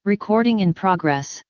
Recording in progress.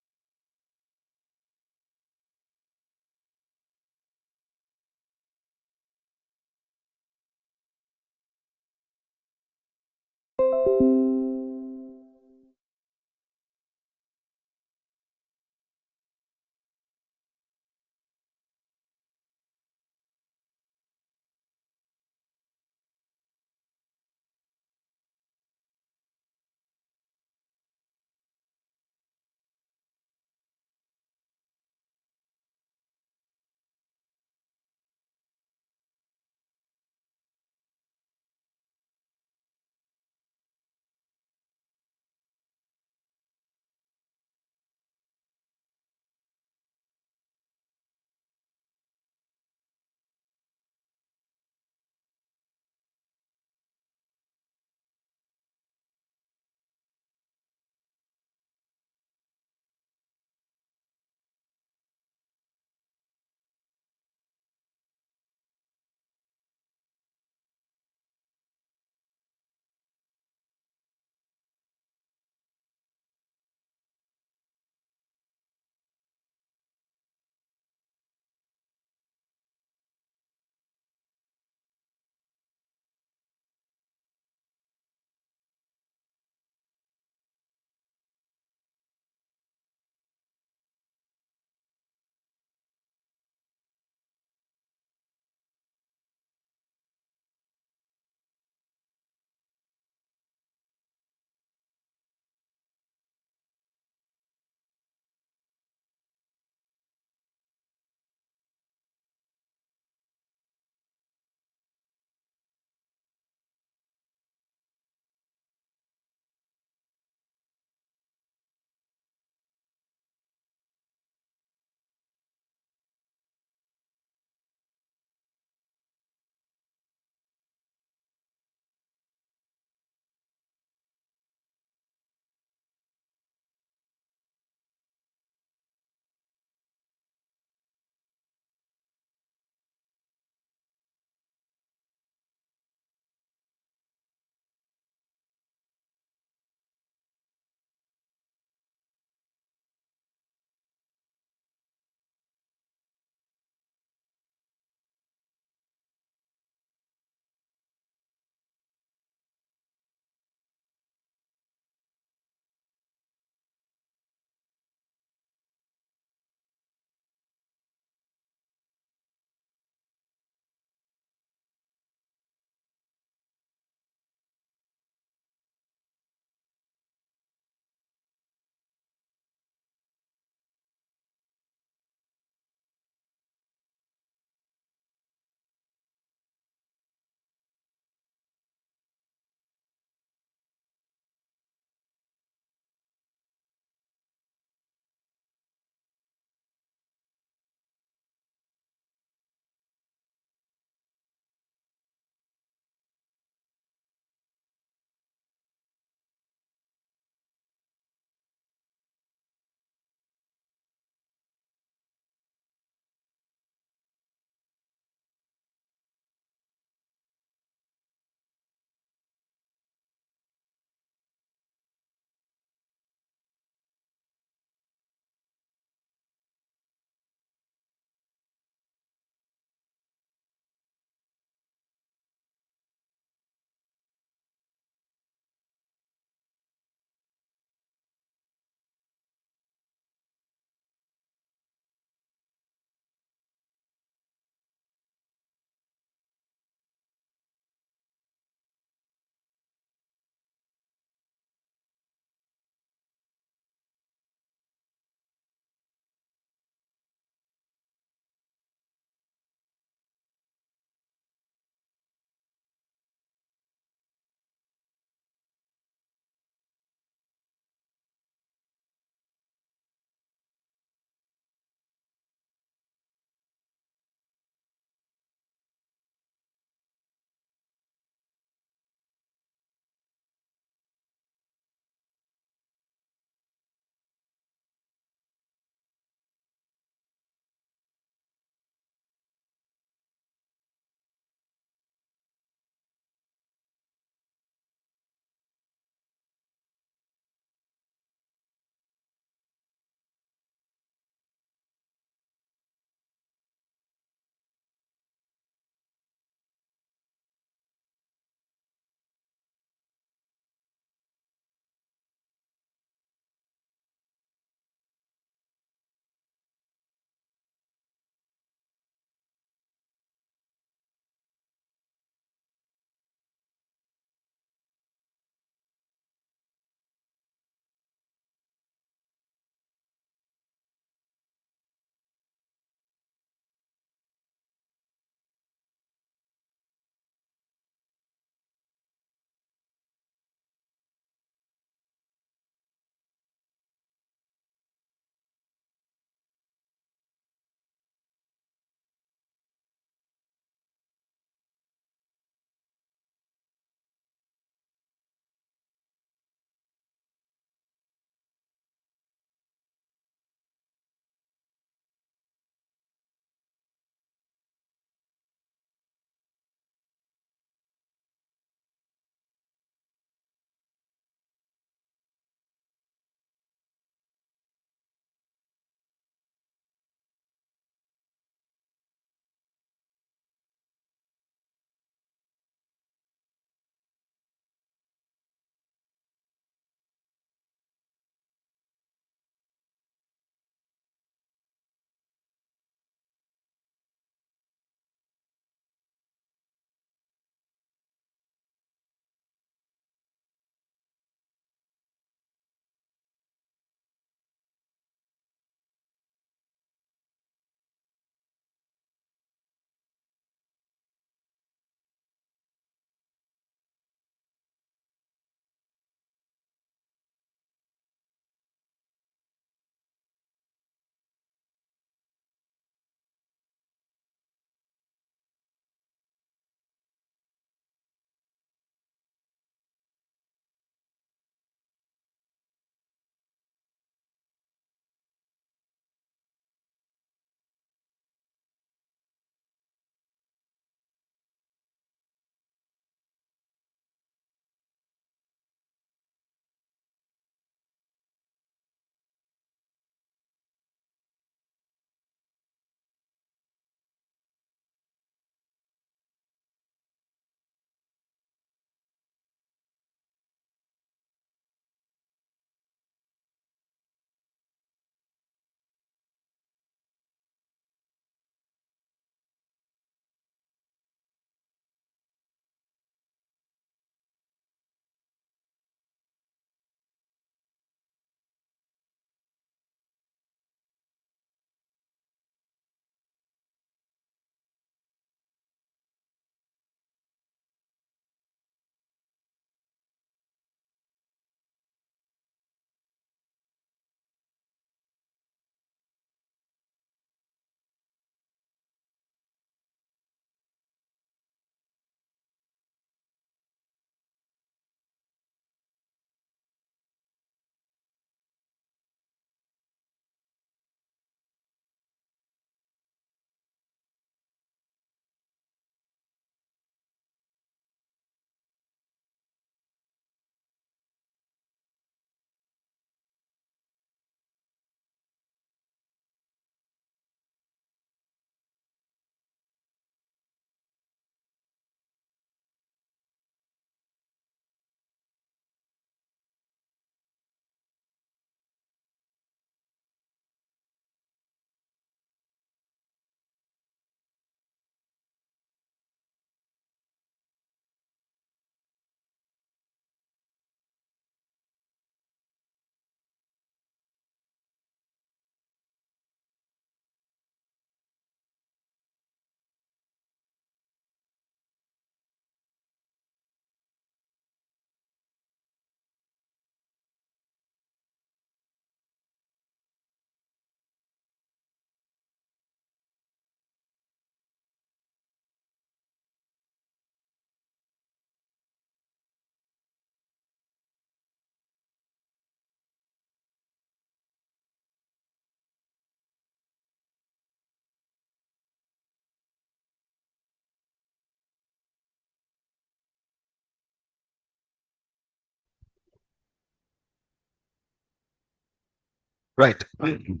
Right. Good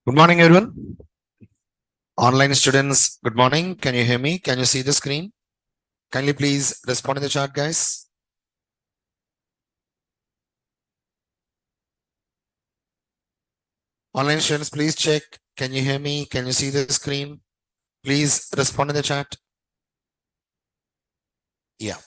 morning, everyone. Online students, good morning. Can you hear me? Can you see the screen? Kindly please respond in the chat, guys. Online students, please check. Can you hear me? Can you see the screen? Please respond in the chat. Yeah.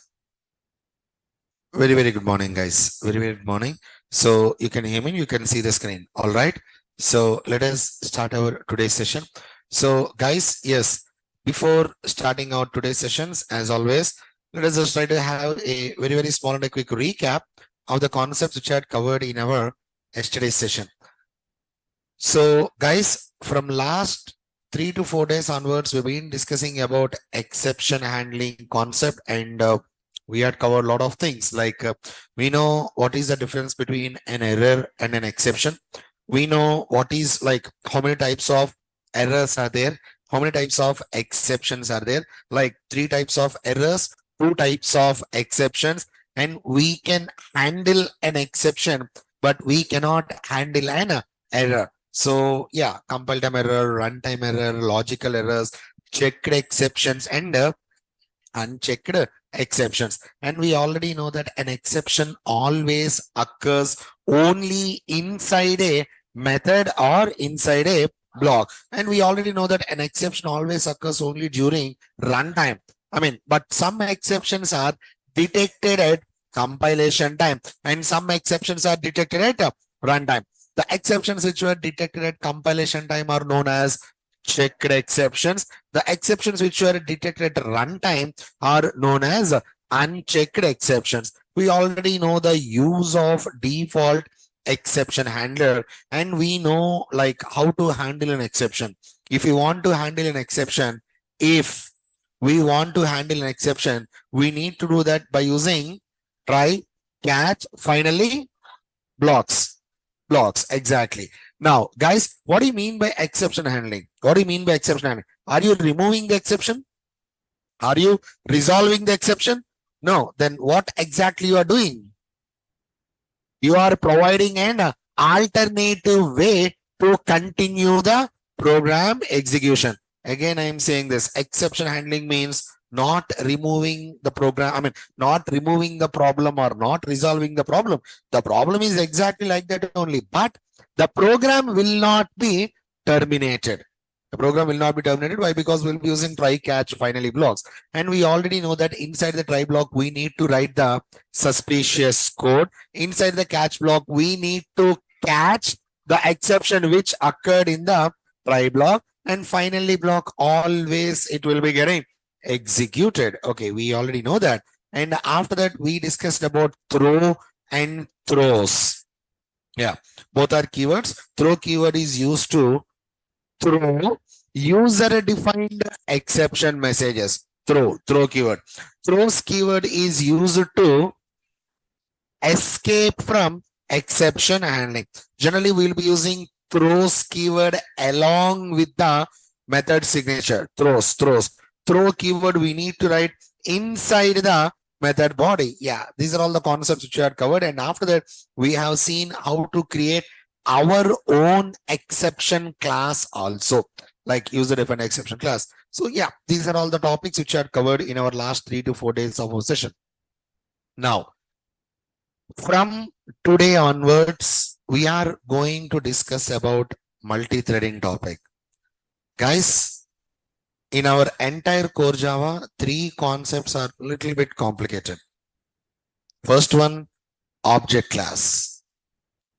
Very good morning, guys. Very good morning. So you can hear me, you can see the screen. All right. So let us start our today's session. So, guys, yes, before starting our today's sessions, as always, let us just try to have a very small and a quick recap of the concepts which I had covered in our yesterday's session. So, guys, from last 3 to 4 days onwards, we've been discussing about exception handling concept, and we had covered a lot of things like we know what is the difference between an error and an exception. We know what is like how many types of errors are there, how many types of exceptions are there, like 3 types of errors, 2 types of exceptions, and we can handle an exception, but we cannot handle an error. So yeah, compile time error, runtime error, logical errors, checked exceptions, and unchecked exceptions. And we already know that an exception always occurs only inside a method or inside a block. And we already know that an exception always occurs only during runtime. I mean, but some exceptions are detected at compilation time, and some exceptions are detected at runtime. The exceptions which were detected at compilation time are known as checked exceptions. The exceptions which were detected at runtime are known as unchecked exceptions. We already know the use of default exception handler, and we know like how to handle an exception. If we want to handle an exception, if we want to handle an exception, we need to do that by using try, catch, finally blocks. Exactly. Now, guys, what do you mean by exception handling? What do you mean by exception handling? Are you removing the exception? Are you resolving the exception? No. Then what exactly you are doing? You are providing an alternative way to continue the program execution. Again, I am saying this exception handling means not removing the program. I mean, not removing the problem or not resolving the problem. The problem is exactly like that only, but the program will not be terminated. The program will not be terminated. Why? Because we'll be using try, catch, finally blocks. And we already know that inside the try block, we need to write the suspicious code. Inside the catch block, we need to catch the exception which occurred in the try block. And finally block, always it will be getting executed. Okay, we already know that. And after that, we discussed about throw and throws. Yeah, both are keywords. Throw keyword is used to throw user defined exception messages. Throw keyword. Throws keyword is used to escape from exception handling. Generally, we'll be using throws keyword along with the method signature. Throws. Throw keyword we need to write inside the method body. Yeah, these are all the concepts which we had covered. And after that, we have seen how to create our own exception class also, like user defined exception class. So yeah, these are all the topics which are covered in our last 3 to 4 days of our session. Now, from today onwards, we are going to discuss about multi-threading topic. Guys, in our entire core Java, 3 concepts are a little bit complicated. First one, object class.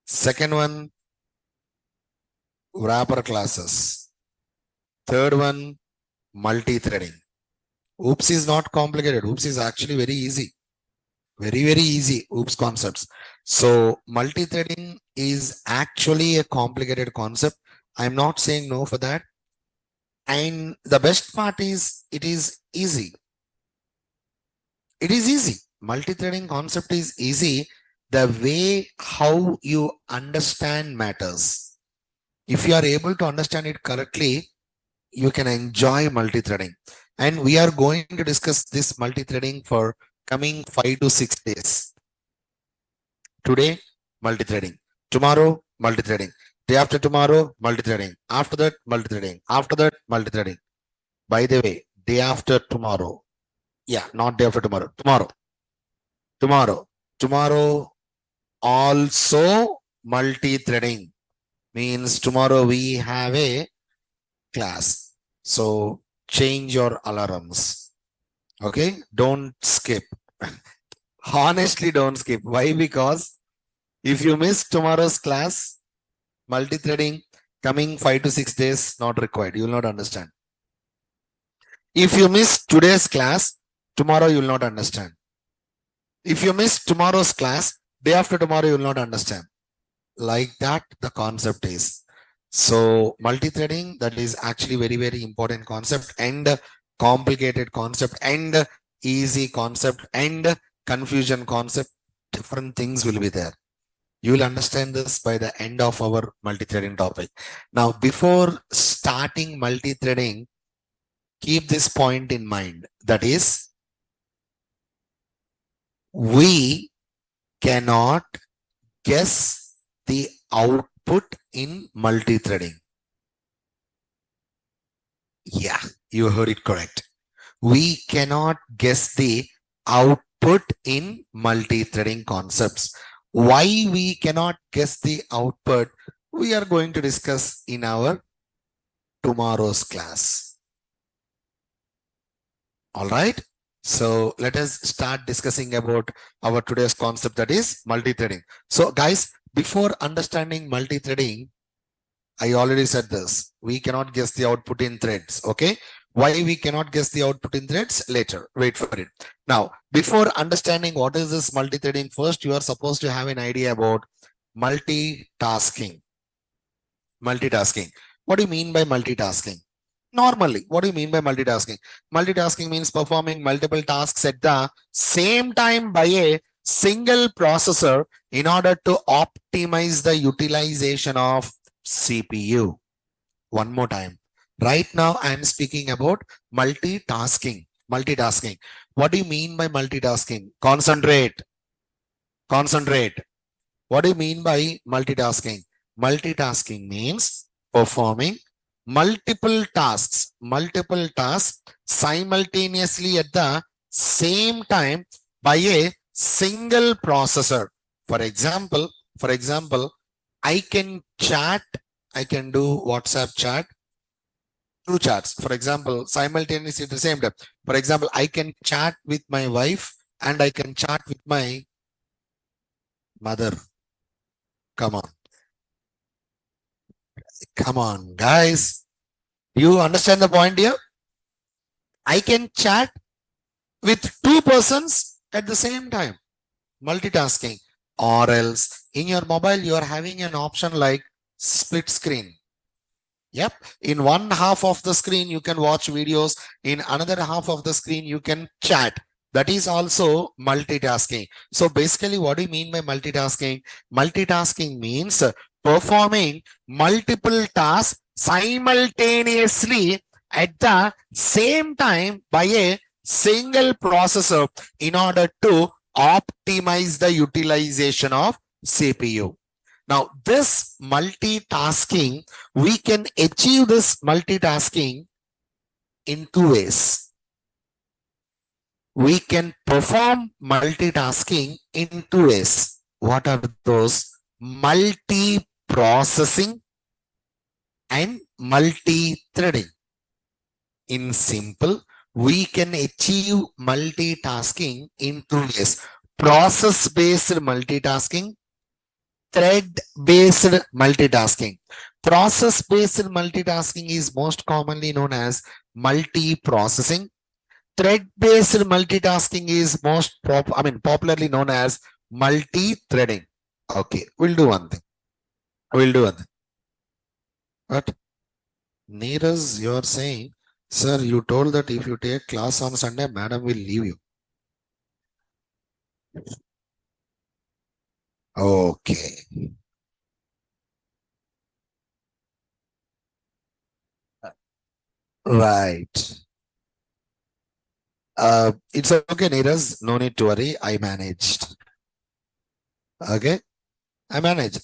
Second one, wrapper classes. Third one, multi-threading. Oops is not complicated. Oops is actually very easy. Very easy. Oops concepts. So multi-threading is actually a complicated concept. I'm not saying no for that. And the best part is it is easy. It is easy. Multi-threading concept is easy. The way how you understand matters. If you are able to understand it correctly, you can enjoy multi-threading. And we are going to discuss this multi-threading for coming 5 to 6 days. Today, multi-threading. Tomorrow, multi-threading. Day after tomorrow, multi-threading. After that, multi-threading. After that, multi-threading. By the way, day after tomorrow. Yeah, not day after tomorrow. Tomorrow also multi-threading means tomorrow we have a class. So change your alarms. Okay, don't skip. Honestly, don't skip. Why? Because if you miss tomorrow's class, multi-threading coming 5 to 6 days not required. You will not understand. If you miss today's class, tomorrow you will not understand. If you miss tomorrow's class, day after tomorrow you will not understand. Like that, the concept is. So multi-threading, that is actually very, very important concept and complicated concept and easy concept and confusion concept. Different things will be there. You will understand this by the end of our multi-threading topic. Now, before starting multi-threading, keep this point in mind. That is, we cannot guess the output in multi-threading. Yeah, you heard it correct. We cannot guess the output in multi-threading concepts. Why we cannot guess the output, we are going to discuss in our tomorrow's class. All right. So let us start discussing about our today's concept, that is multi-threading. So guys, before understanding multi-threading, I already said this. We cannot guess the output in threads. Okay. Why we cannot guess the output in threads? Later. Wait for it. Now, before understanding what is this multi-threading, first you are supposed to have an idea about multitasking. Multitasking. What do you mean by multitasking? Normally, what do you mean by multitasking? Multitasking means performing multiple tasks at the same time by a single processor in order to optimize the utilization of CPU. One more time. Right now, I am speaking about multitasking. Multitasking. What do you mean by multitasking? Concentrate. Concentrate. What do you mean by multitasking? Multitasking means performing multiple tasks simultaneously at the same time by a single processor. For example, I can chat, I can do WhatsApp chat, two chats, for example, simultaneously at the same time. For example, I can chat with my wife and I can chat with my mother. Come on, guys. You understand the point here? I can chat with two persons at the same time. Multitasking. Or else in your mobile, you are having an option like split screen. Yep. In one half of the screen, you can watch videos. In another half of the screen, you can chat. That is also multitasking. So basically, what do you mean by multitasking? Multitasking means performing multiple tasks simultaneously at the same time by a single processor in order to optimize the utilization of CPU. Now, this multitasking, we can achieve this multitasking in two ways. We can perform multitasking in two ways. What are those? Multi-processing and multi-threading. In simple, we can achieve multitasking in two ways. Process-based multitasking, thread-based multitasking. Process-based multitasking is most commonly known as multi-processing. Thread-based multitasking is most popularly known as multi-threading. Okay, we'll do one thing. But Neeraj, you're saying, sir, you told that if you take class on Sunday, madam will leave you. Okay. Right. It's okay, Neeraj. No need to worry. I managed. Okay. I managed.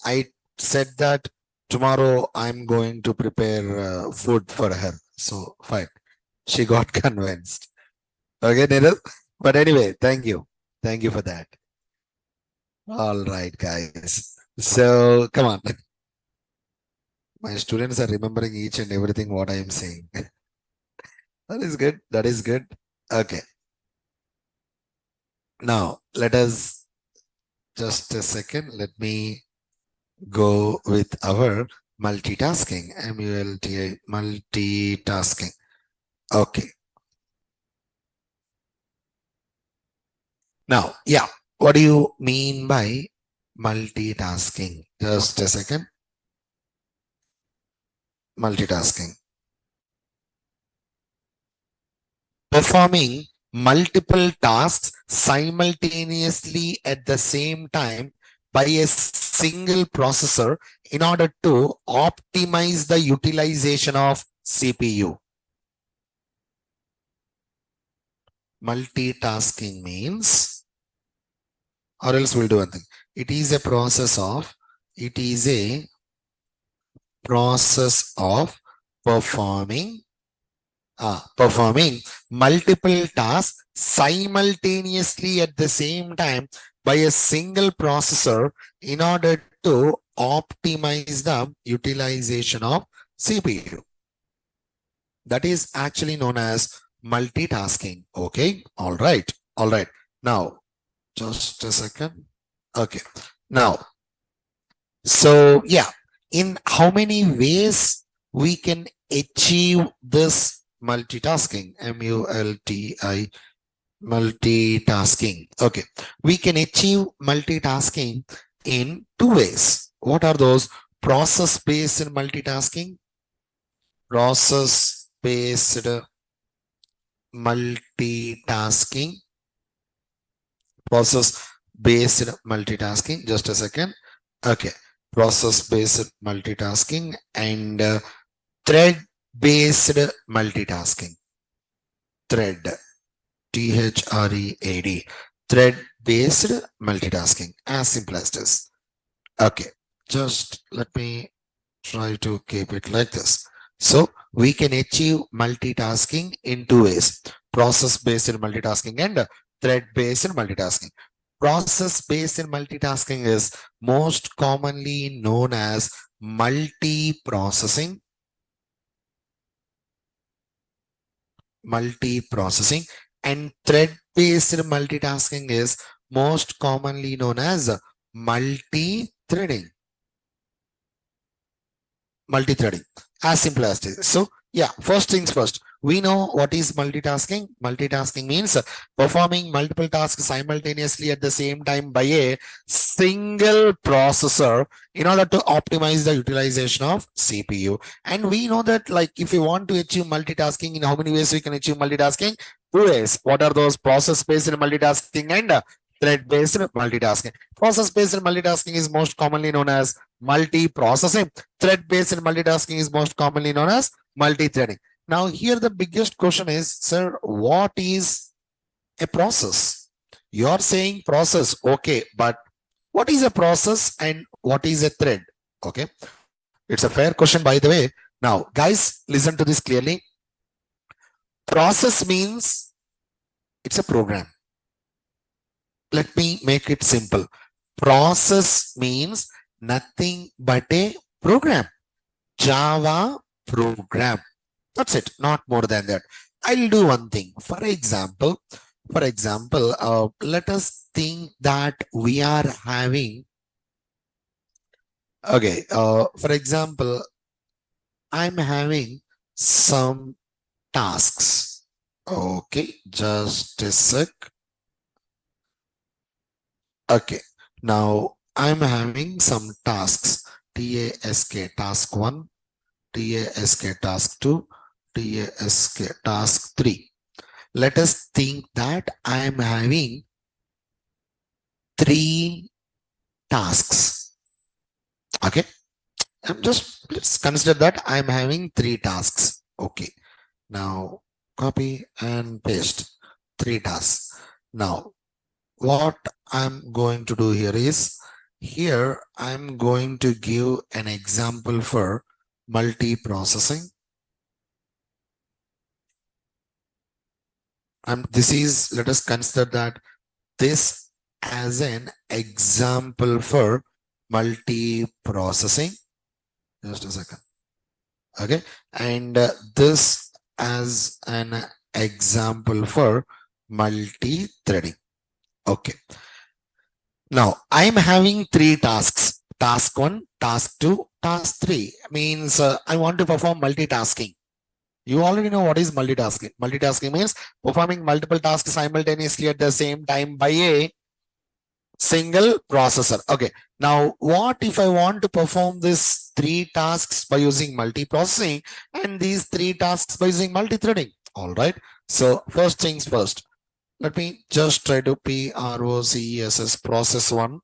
said that tomorrow I'm going to prepare food for her. So fine. She got convinced. Okay, Niraj. But anyway, thank you. Thank you for that. All right, guys. So come on. My students are remembering each and everything what I am saying. That is good. That is good. Okay. Now let us just a second. Let me go with our multitasking. MULTI multitasking. Okay. Now, yeah. What do you mean by multitasking? Just a second. Multitasking. Performing multiple tasks simultaneously at the same time by a single processor in order to optimize the utilization of CPU. Multitasking means, or else we'll do one thing. It is a process of performing multiple tasks simultaneously at the same time by a single processor in order to optimize the utilization of CPU. That is actually known as multitasking. Okay. All right. All right. Now, just a second. Okay. Now, so yeah, in how many ways we can achieve this multitasking? MULTI multitasking. Okay. We can achieve multitasking in two ways. What are those? Process-based multitasking. Process-based multitasking. Process-based multitasking. Just a second. Okay. Process-based multitasking and thread-based multitasking. Thread. THREAD. Thread-based multitasking. As simple as this. Okay. Just let me try to keep it like this. So we can achieve multitasking in two ways. Process-based multitasking and thread-based multitasking. Process-based multitasking is most commonly known as multiprocessing. Multiprocessing and thread-based multitasking is most commonly known as multi-threading. Multi-threading, as simple as this. So yeah, first things first, we know what is multitasking. Multitasking means performing multiple tasks simultaneously at the same time by a single processor in order to optimize the utilization of CPU. And we know that, like, if you want to achieve multitasking, in how many ways we can achieve multitasking? Two ways. What are those? Process-based multitasking and thread-based multitasking. Process-based multitasking is most commonly known as multi-processing. Thread-based multitasking is most commonly known as multi-threading. Now, here the biggest question is, sir, what is a process? You are saying process, okay, but what is a process and what is a thread? Okay, it's a fair question, by the way. Now, guys, listen to this clearly. Process means it's a program. Let me make it simple. Process means nothing but a program. Java program. That's it, not more than that. I'll do one thing. For example, let us think that we are having, okay, for example, I'm having some tasks. Okay, just a sec. Okay, now I'm having some tasks. TASK task 1, TASK task 2, TASK task 3. Let us think that I am having 3 tasks. Okay. Let's consider that I'm having 3 tasks. Okay. Now copy and paste 3 tasks. Now what I'm going to do here is, here I'm going to give an example for multiprocessing. This is, let us consider that this as an example for multiprocessing. Just a second. Okay. And this as an example for multi-threading. Okay. Now I'm having three tasks. Task 1, task 2, task 3 means I want to perform multitasking. You already know what is multitasking. Multitasking means performing multiple tasks simultaneously at the same time by a single processor. Okay. Now, what if I want to perform these three tasks by using multiprocessing and these three tasks by using multi-threading? All right. So first things first, let me just try to process process 1.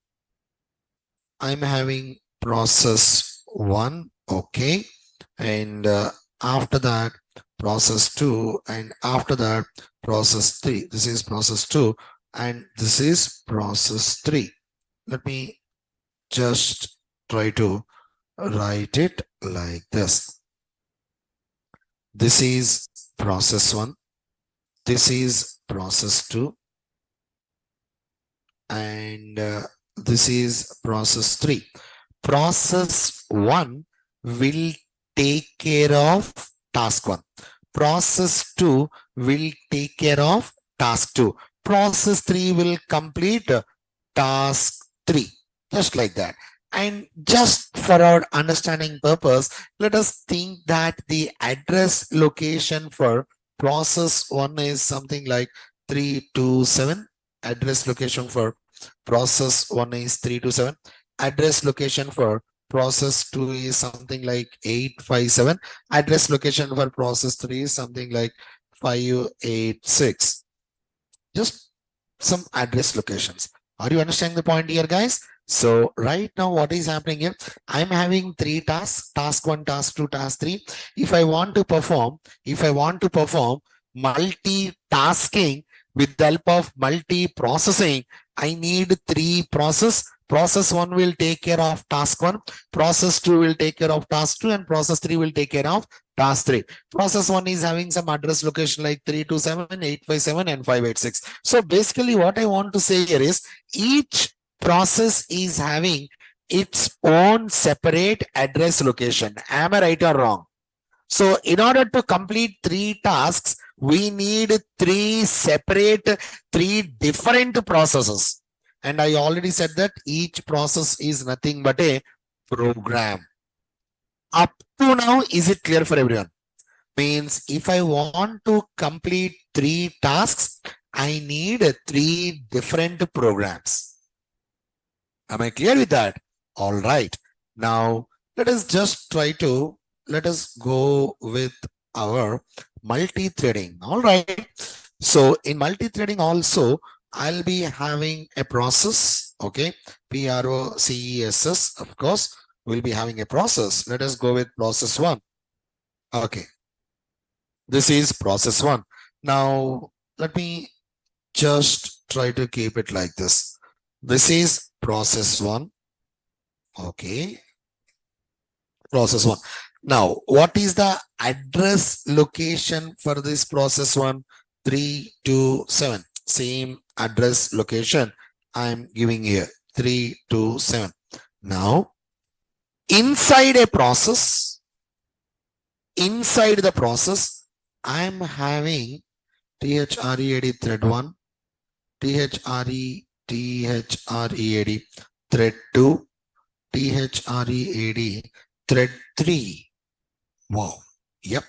I'm having process 1. Okay. And after that, process 2, and after that, process 3. This is process 2, and this is process 3. Let me just try to write it like this. This is process 1. This is process 2. And this is process 3. Process 1 will take care of task 1. Process 2 will take care of task 2. Process 3 will complete task 3. Just like that. And just for our understanding purpose, let us think that the address location for process 1 is something like 327. Address location for process 1 is 327. Address location for process 2 is something like 857. Address location for process 3 is something like 586. Just some address locations. Are you understanding the point here, guys? So right now, what is happening here? I'm having three tasks: task 1, task 2, task 3. If I want to perform multitasking with the help of multi-processing, I need three processes. Process 1 will take care of task 1, process 2 will take care of task 2, and process 3 will take care of task 3. Process 1 is having some address location like 327, 857, and 586. So basically what I want to say here is each process is having its own separate address location. Am I right or wrong? So in order to complete three tasks, we need three different processes. And I already said that each process is nothing but a program. Up to now, is it clear for everyone? Means if I want to complete three tasks, I need three different programs. Am I clear with that? All right. Now, let us go with our multi-threading. All right. So in multi-threading also, I'll be having a process. Okay. Process, of course, we'll be having a process. Let us go with process 1. Okay. This is process 1. Now, let me just try to keep it like this. This is process 1. Okay. Process 1. Now, what is the address location for this process 1? 327. Same address location I'm giving here. 327. Now, inside the process, I'm having thread 1, thread thread 2, thread 3. Wow. Yep.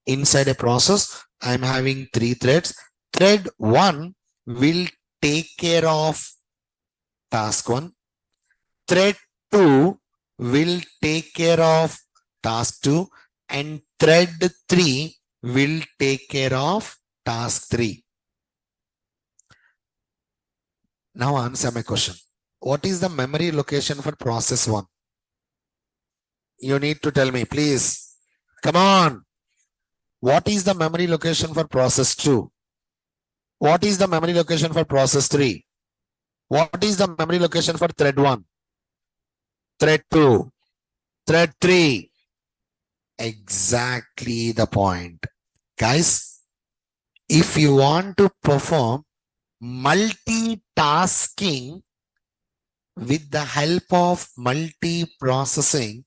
Inside a process, I'm having 3 threads. Thread 1 will take care of task 1. Thread 2 will take care of task 2. And thread 3 will take care of task 3. Now answer my question. What is the memory location for process 1? You need to tell me, please. Come on. What is the memory location for process 2? What is the memory location for process 3? What is the memory location for thread 1? thread 2, thread 3. Exactly the point. Guys, if you want to perform multitasking with the help of multiprocessing,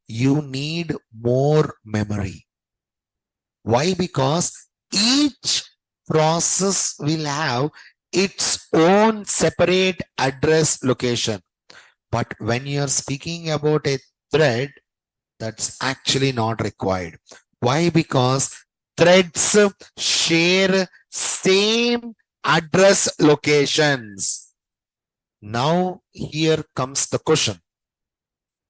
you need more memory. Why? Because each process will have its own separate address location. But when you're speaking about a thread, that's actually not required. Why? Because threads share same address locations. Now here comes the question.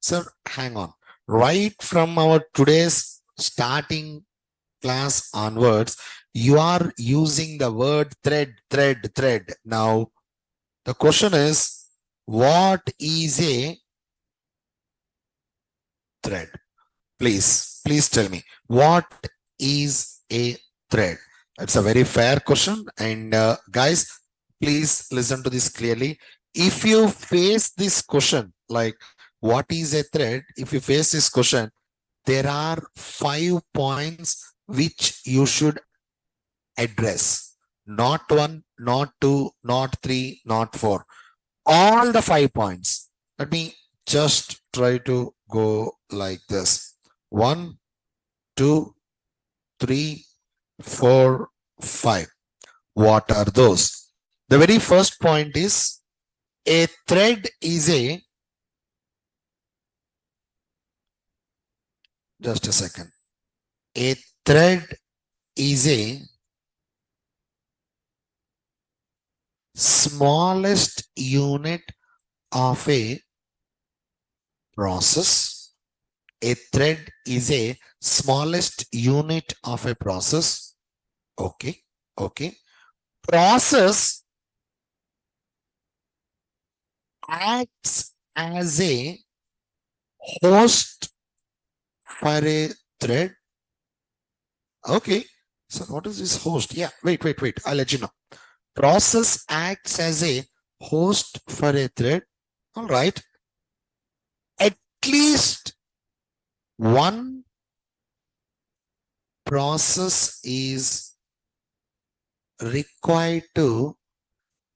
Sir, hang on. Right from our today's starting class onwards, you are using the word thread. Now, the question is, what is a thread? Please tell me, what is a thread? It's a very fair question. And guys, please listen to this clearly. If you face this question, like what is a thread? If you face this question, there are 5 points which you should address. Not 1, not 2, not 3, not 4. All the 5 points. Let me just try to go like this. 1, 2, 3, 4, 5. What are those? The very first point is a thread is a, just a second. A thread is a smallest unit of a process. A thread is a smallest unit of a process. Okay. Process acts as a host for a thread. Okay. So what is this host? Yeah, wait. I'll let you know. Process acts as a host for a thread. All right. At least one process is required to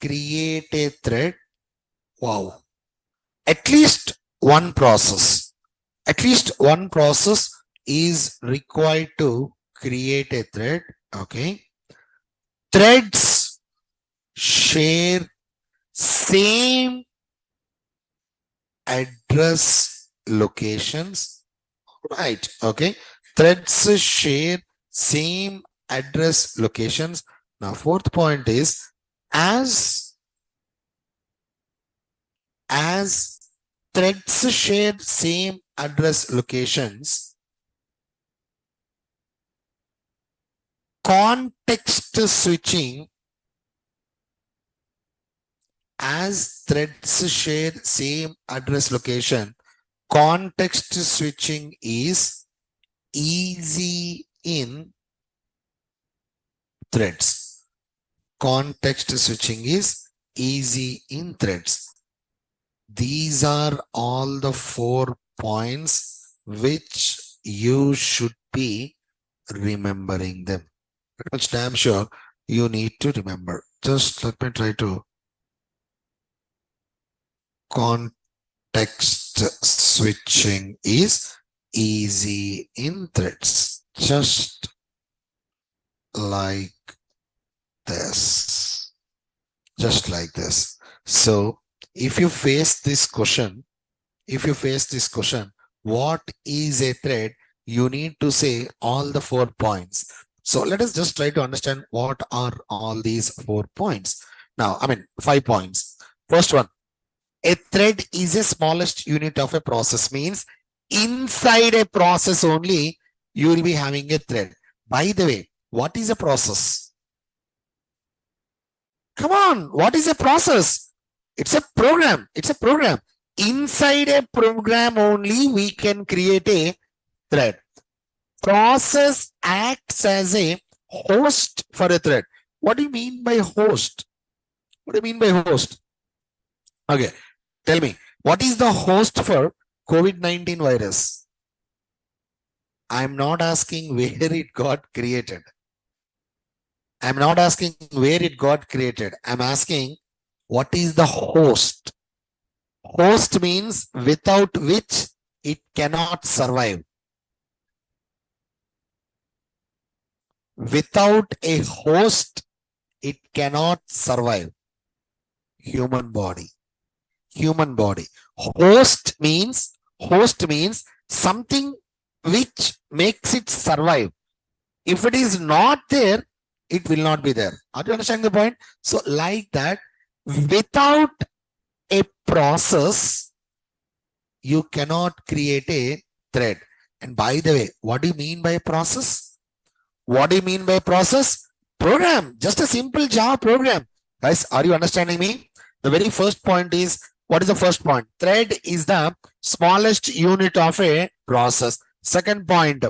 create a thread. Wow. At least one process. At least one process is required to create a thread. Okay. Threads share same address locations. Right. Okay. Threads share same address locations. Now, fourth point is as threads share same address locations, context switching, as threads share same address location, context switching is easy in threads. Context switching is easy in threads. These are all the 4 points which you should be remembering them. Which damn sure you need to remember. Just let me try to. Context switching is easy in threads. Just like this. Just like this. So if you face this question, what is a thread? You need to say all the 4 points. So let us just try to understand what are all these 4 points. Now, 5 points. First one, a thread is a smallest unit of a process, means inside a process only you will be having a thread. By the way, what is a process? Come on, what is a process? It's a program. Inside a program only we can create a thread. Process acts as a host for a thread. What do you mean by host? Okay, tell me. What is the host for COVID-19 virus? I'm not asking where it got created. I'm not asking where it got created. I'm asking what is the host? Host means without which it cannot survive. Without a host, it cannot survive. Human body. Human body. Host means something which makes it survive. If it is not there, it will not be there. Are you understanding the point? So like that, without a process, you cannot create a thread. And by the way, what do you mean by process? What do you mean by process? Program, just a simple Java program. Guys, are you understanding me? The very first point is, what is the first point? Thread is the smallest unit of a process. Second point,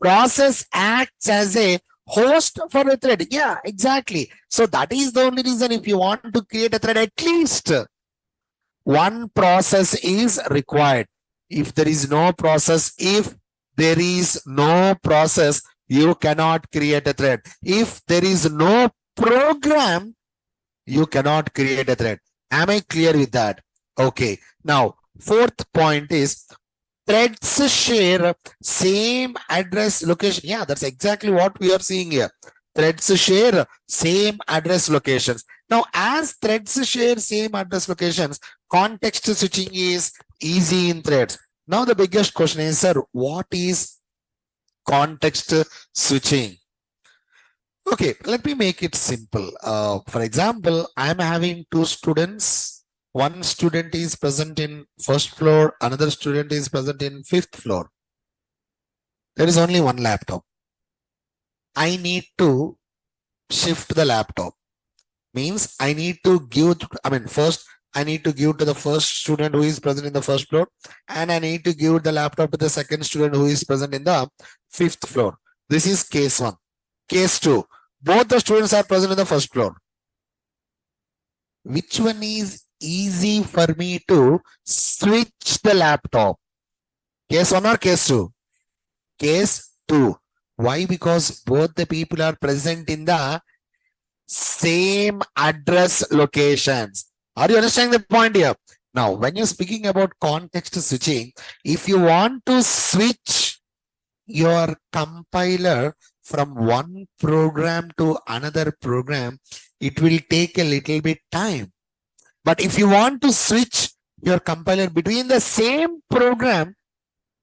process acts as a host for a thread. Yeah, exactly. So that is the only reason if you want to create a thread, at least one process is required. If there is no process, you cannot create a thread. If there is no program, you cannot create a thread. Am I clear with that? Okay. Now, fourth point is threads share same address location. Yeah, that's exactly what we are seeing here. Threads share same address locations. Now, as threads share same address locations, context switching is easy in threads. Now, the biggest question is, sir, what is context switching? Okay, let me make it simple. For example, I'm having two students. One student is present in first floor, another student is present in fifth floor. There is only one laptop. I need to shift the laptop. Means I need to give, first I need to give to the first student who is present in the first floor, and I need to give the laptop to the second student who is present in the fifth floor. This is case one. Case two, both the students are present in the first floor. Which one is easy for me to switch the laptop? Case one or case two? Case two. Why? Because both the people are present in the same address locations. Are you understanding the point here? Now, when you're speaking about context switching, if you want to switch your compiler from one program to another program, it will take a little bit time. But if you want to switch your compiler between the same program,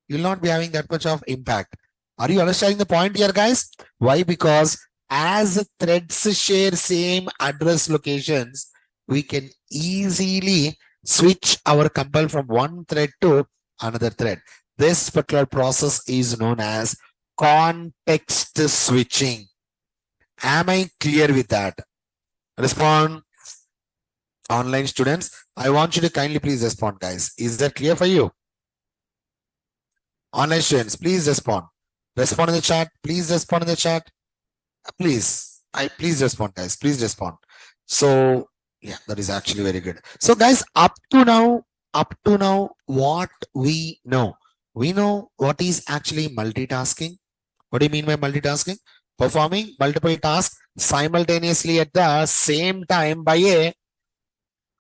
you will not be having that much of impact. Are you understanding the point here, guys? Why? Because as threads share same address locations, we can easily switch our compile from one thread to another thread. This particular process is known as context switching. Am I clear with that? Respond. Online students, I want you to kindly please respond, guys. Is that clear for you? Online students, please respond. Respond in the chat. Please respond in the chat. Please respond, guys. Please respond. So yeah, that is actually very good. So guys, up to now, what we know what is actually multitasking. What do you mean by multitasking? Performing multiple tasks simultaneously at the same time by a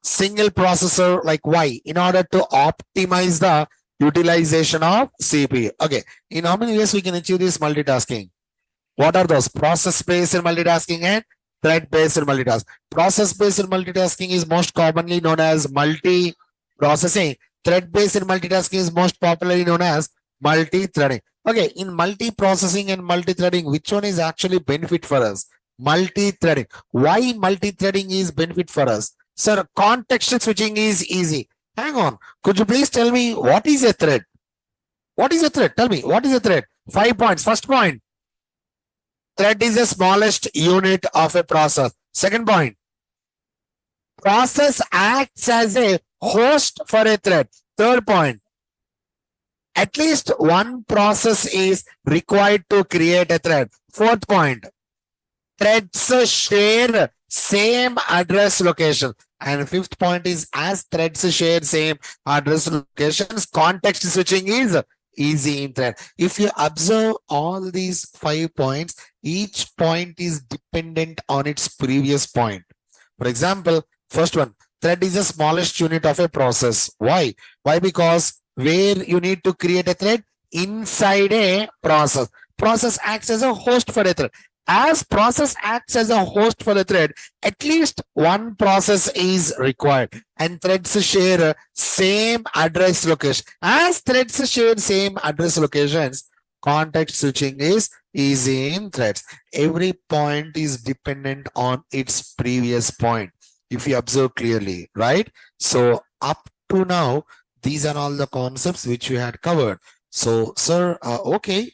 single processor like Y in order to optimize the utilization of CPU. Okay, in how many ways we can achieve this multitasking? What are those? Process-based multitasking and thread-based multitasking. Process-based multitasking is most commonly known as multi-processing. Thread-based multitasking is most popularly known as multi-threading. Okay, in multi-processing and multi-threading, which one is actually benefit for us? Multi-threading. Why multi-threading is benefit for us? Sir, context switching is easy. Hang on. Could you please tell me what is a thread? What is a thread? Tell me, what is a thread? 5 points. First point. Thread is the smallest unit of a process. Second point. Process acts as a host for a thread. Third point. At least one process is required to create a thread. Fourth point. Threads share same address location. And fifth point is as threads share same address locations, context switching is easy in thread. If you observe all these 5 points, each point is dependent on its previous point. For example, first one, thread is the smallest unit of a process. Why? Why? Because where you need to create a thread inside a process. Process acts as a host for a thread. As process acts as a host for a thread, at least one process is required, and threads share same address location. As threads share same address locations, context switching is easy in threads. Every point is dependent on its previous point, if you observe clearly, right? So up to now, these are all the concepts which we had covered. So, sir, okay.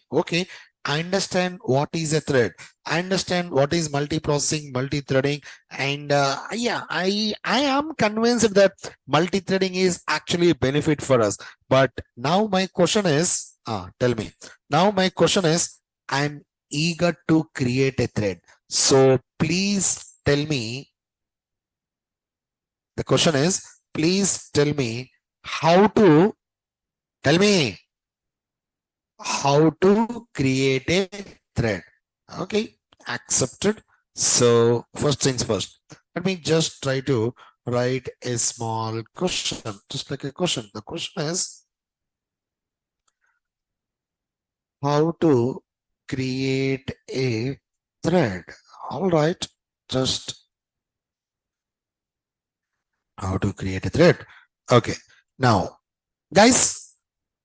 I understand what is a thread. I understand what is multi-processing, multi-threading, and yeah, I am convinced that multi-threading is actually a benefit for us. But now my question is, tell me. Now my question is, I'm eager to create a thread. So please tell me. The question is, please tell me how to tell me how to create a thread. Okay, accepted. So first things first, let me just try to write a small question, just like a question. The question is how to create a thread. All right, just how to create a thread. Okay, now guys,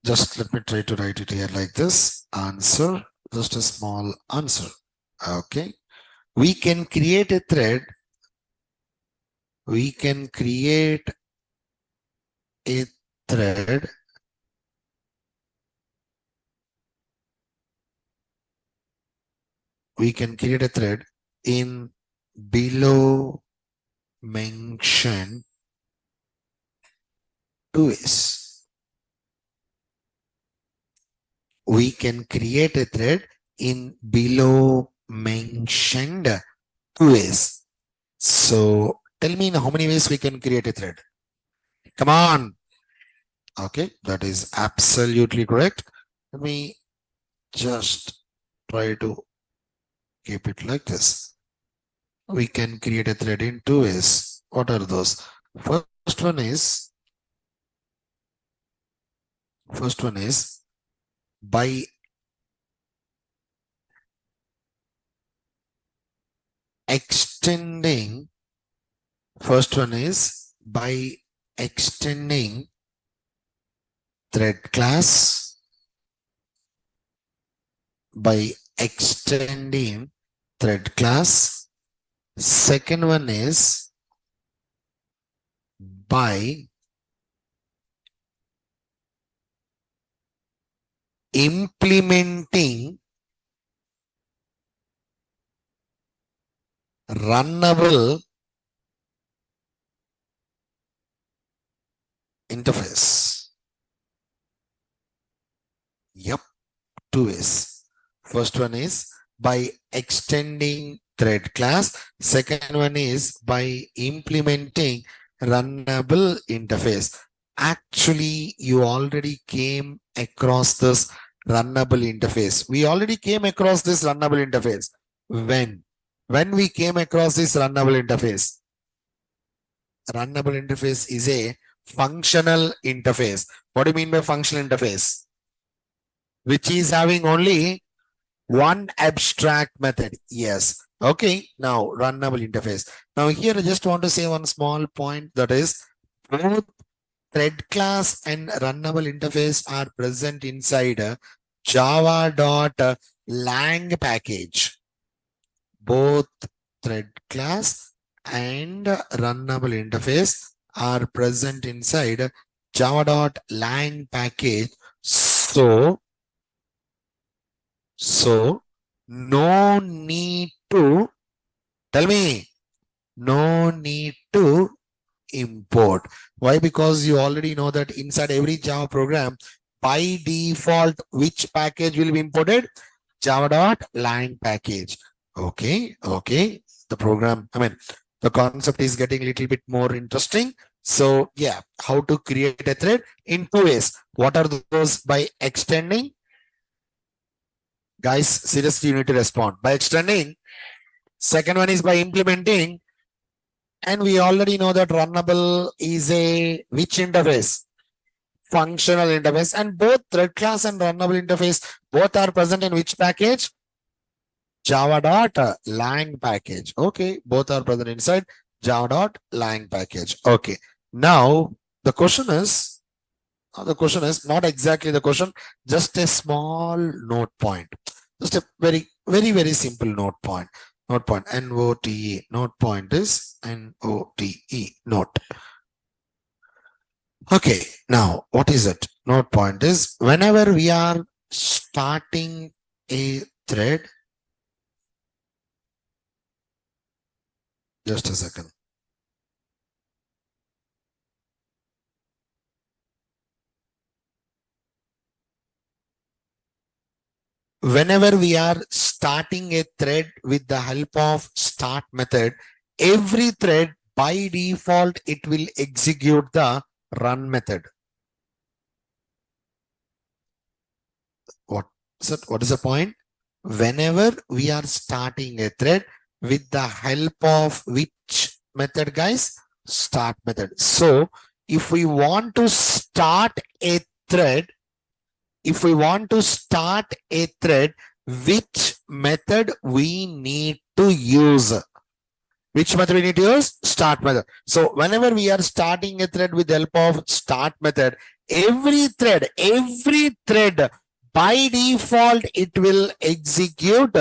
just let me try to write it here like this. Answer, just a small answer. Okay, we can create a thread. We can create a thread in below mentioned two ways. We can create a thread in below mentioned two ways. So tell me in how many ways we can create a thread. Come on. Okay, that is absolutely correct. Let me just try to keep it like this. We can create a thread in two ways. What are those? First one is by extending. First one is by extending thread class. By extending thread class. Second one is by implementing runnable interface. Yep, two ways. First one is by extending thread class. Second one is by implementing runnable interface. Actually, you already came across this runnable interface. We already came across this runnable interface. When we came across this runnable interface, runnable interface is a functional interface. What do you mean by functional interface? Which is having only one abstract method. Yes. Okay. Now runnable interface. Now here I just want to say one small point, that is both thread class and runnable interface are present inside a java.lang package. Both thread class and runnable interface are present inside java.lang package. So no need to, tell me, no need to import. Why? Because you already know that inside every Java program, by default, which package will be imported? Java.lang package. Okay. The program, the concept is getting a little bit more interesting. So yeah, how to create a thread in two ways. What are those? By extending. Guys, seriously, you need to respond by extending. Second one is by implementing. And we already know that runnable is a which interface? Functional interface. And both thread class and runnable interface, both are present in which package? Java.lang package. Okay, both are present inside Java.lang package. Okay, now the question is not exactly the question, just a small note point, just a very simple note point. NOTE. Note point is NOTE. Note. Okay, now what is it? Note point is whenever we are starting a thread. Just a second. Whenever we are starting a thread with the help of start method, every thread by default, it will execute the run method. What is the point? Whenever we are starting a thread with the help of which method, guys? Start method. So if we want to start a thread, which method we need to use? Which method we need to use? Start method. So whenever we are starting a thread with the help of start method, every thread by default, it will execute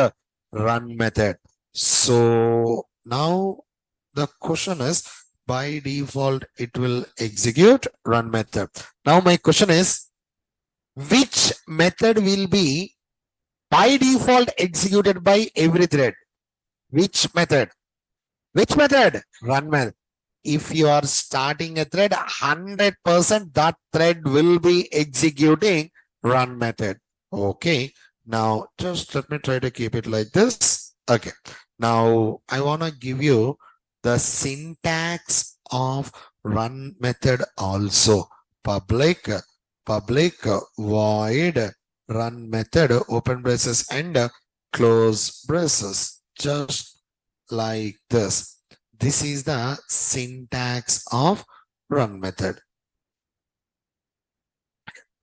run method. So now the question is, by default, it will execute run method. Now my question is, which method will be by default executed by every thread? Which method? Run method. If you are starting a thread, 100% that thread will be executing run method. Okay. Now just let me try to keep it like this. Okay. Now I want to give you the syntax of run method also. Public void run method, open braces and close braces, just like this. This is the syntax of run method.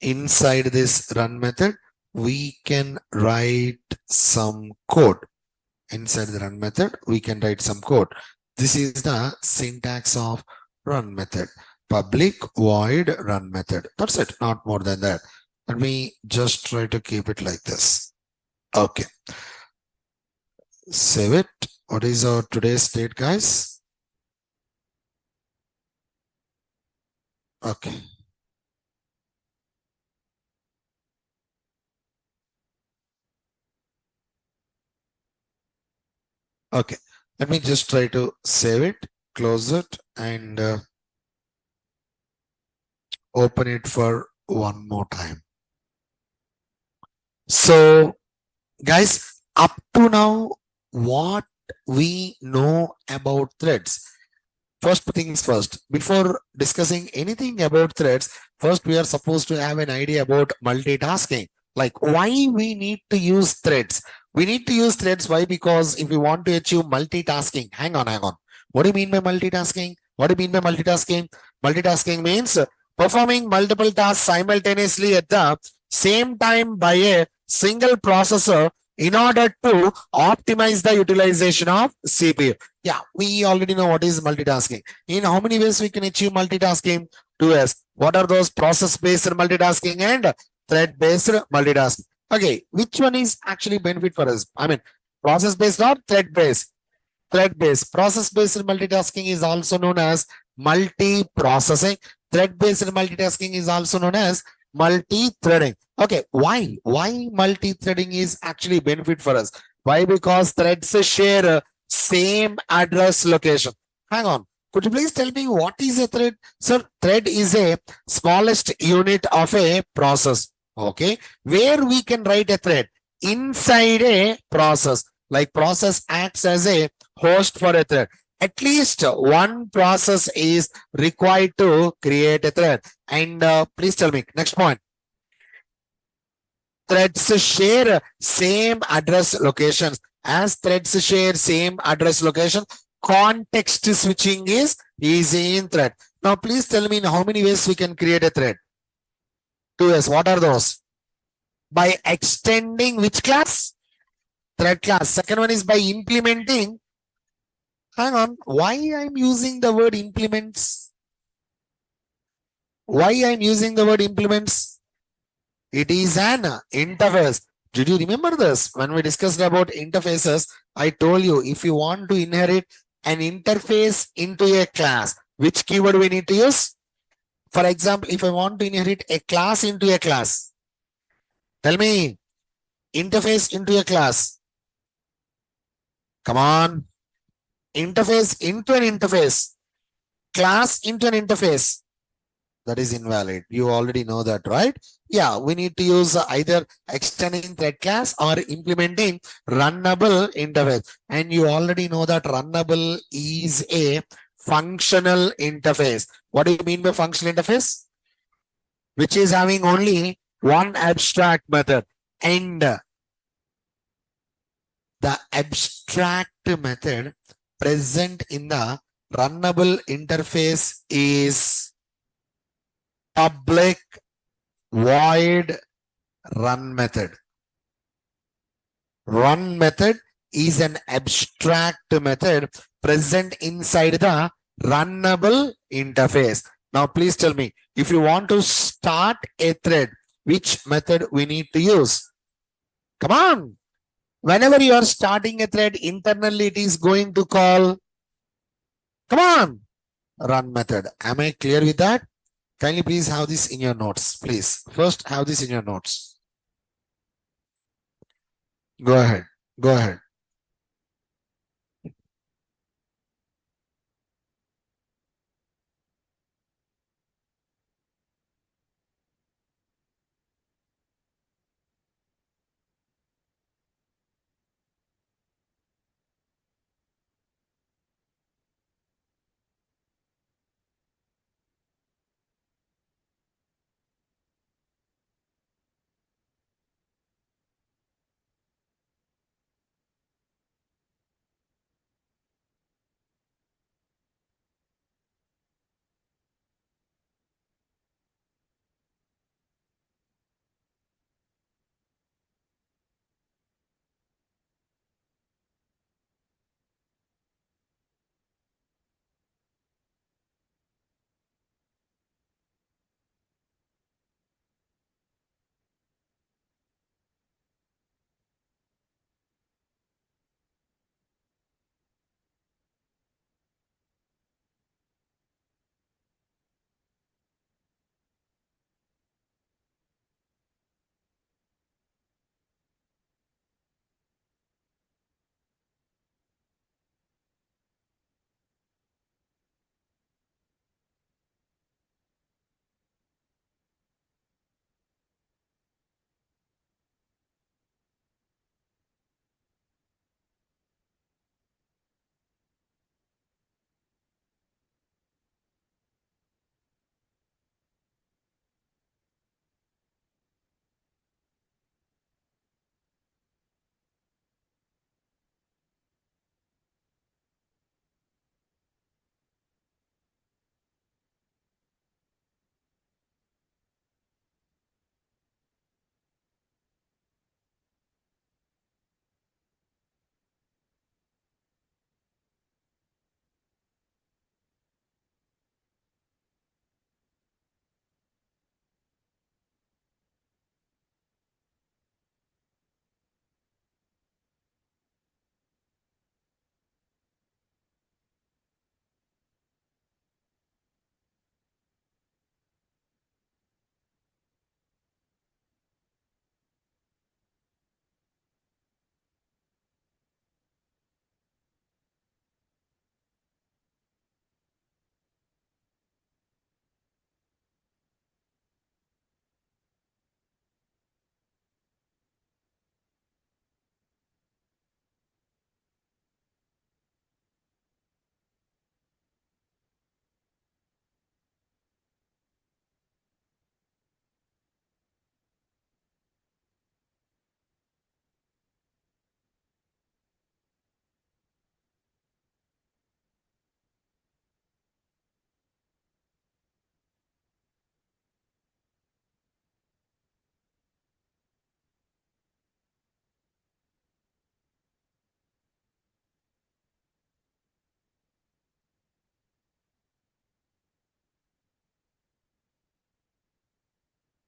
Inside this run method, we can write some code. Inside the run method, we can write some code. This is the syntax of run method. Public void run method. That's it, not more than that. Let me just try to keep it like this. Okay. Save it. What is our today's date, guys? Okay. Okay. Let me just try to save it, close it, and open it for one more time. So, guys, up to now, what we know about threads. First things first, before discussing anything about threads, first we are supposed to have an idea about multitasking. Like why we need to use threads. We need to use threads. Why? Because if we want to achieve multitasking, hang on. What do you mean by multitasking? Multitasking means performing multiple tasks simultaneously at the same time by a single processor in order to optimize the utilization of CPU. Yeah, we already know what is multitasking. In how many ways we can achieve multitasking? 2 ways. What are those? Process-based multitasking and thread-based multitasking. Okay, which one is actually benefit for us? I mean, process-based or thread-based? Thread-based. Process-based multitasking is also known as multi-processing. Thread-based multitasking is also known as multi-threading. Okay, why multi-threading is actually benefit for us? Why? Because threads share same address location. Hang on, could you please tell me what is a thread? Sir, thread is a smallest unit of a process. Okay, where we can write a thread inside a process. Like process acts as a host for a thread. At least one process is required to create a thread. And please tell me, next point. Threads share same address locations. As threads share same address location, context switching is easy in thread. Now, please tell me in how many ways we can create a thread. 2 ways. What are those? By extending which class? Thread class. Second one is by implementing. Hang on. Why I'm using the word implements? Why I'm using the word implements? It is an interface. Did you remember this? When we discussed about interfaces, I told you if you want to inherit an interface into a class, which keyword we need to use? For example, if I want to inherit a class into a class, tell me, interface into a class. Come on. Interface into an interface. Class into an interface. That is invalid. You already know that, right? Yeah, we need to use either extending thread class or implementing runnable interface. And you already know that runnable is a functional interface. What do you mean by functional interface? Which is having only one abstract method. And the abstract method present in the runnable interface is public void run method. Run method is an abstract method present inside the runnable interface. Now, please tell me, if you want to start a thread, which method we need to use? Come on. Whenever you are starting a thread, internally it is going to call, come on, run method. Am I clear with that? Kindly please have this in your notes, please. First, have this in your notes. Go ahead. Go ahead.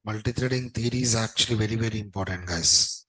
Multi-threading theory is actually very, very important, guys.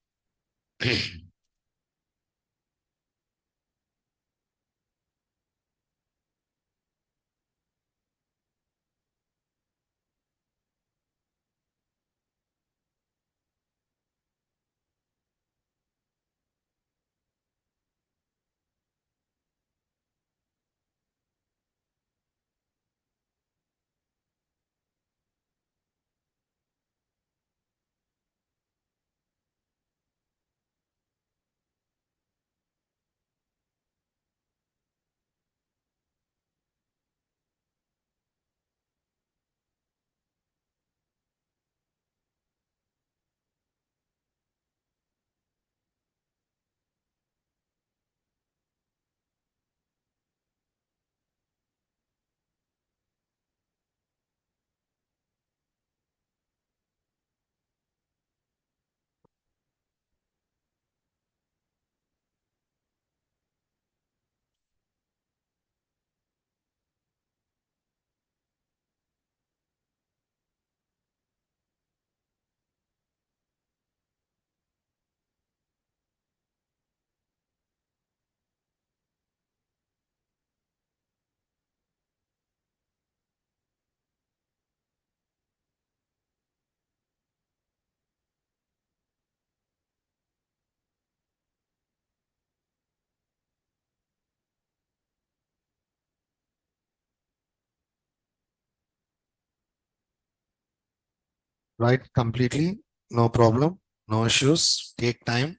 Right, completely. No problem. No issues. Take time.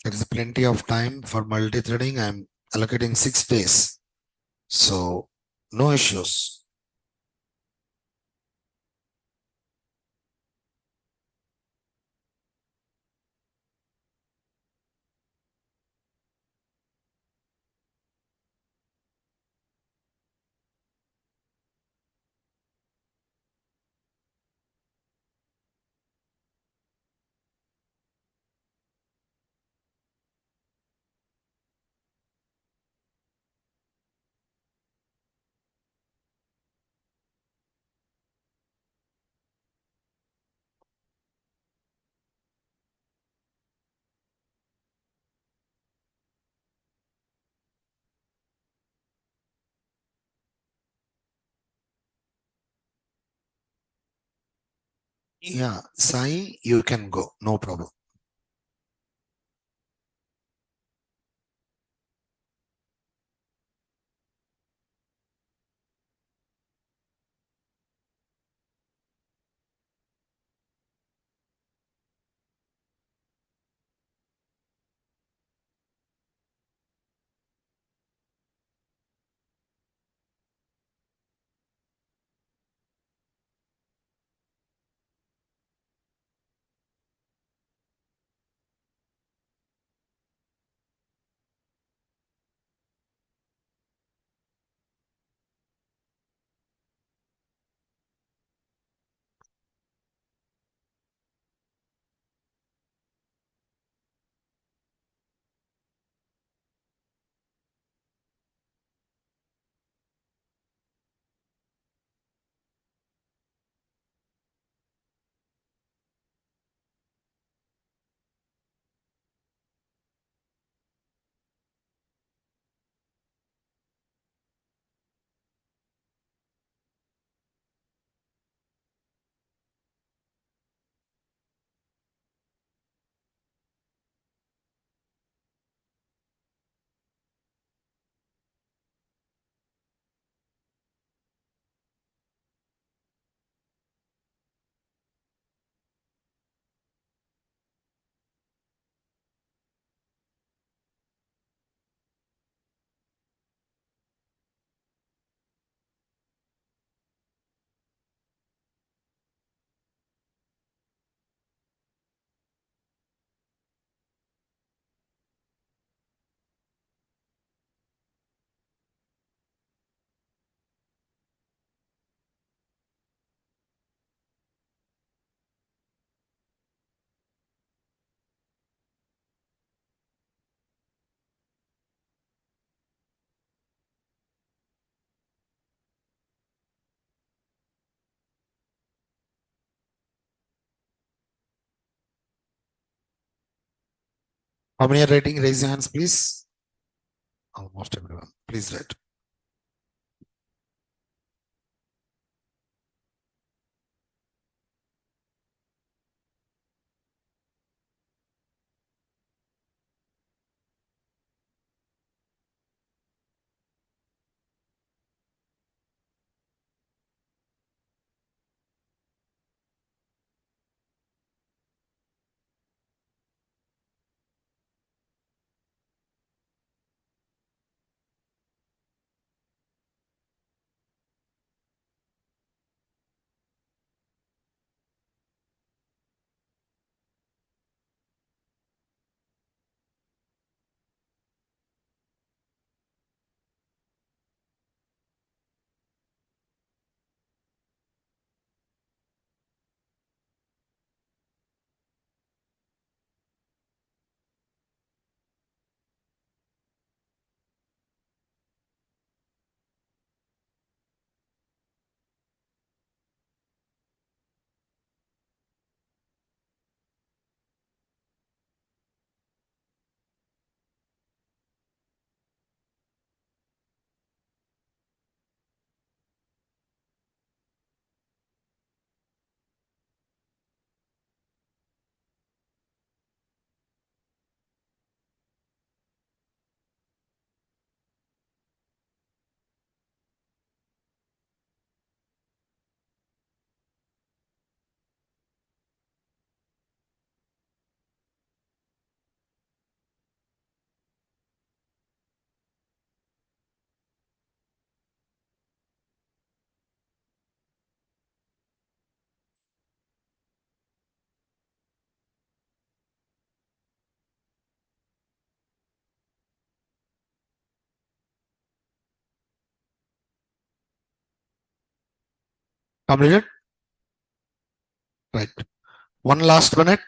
There is plenty of time for multi-threading. I'm allocating 6 days. So no issues. Yeah, Sai, you can go. No problem. How many are writing? Raise your hands, please. Almost everyone. Please write. Completed? Right. One last minute.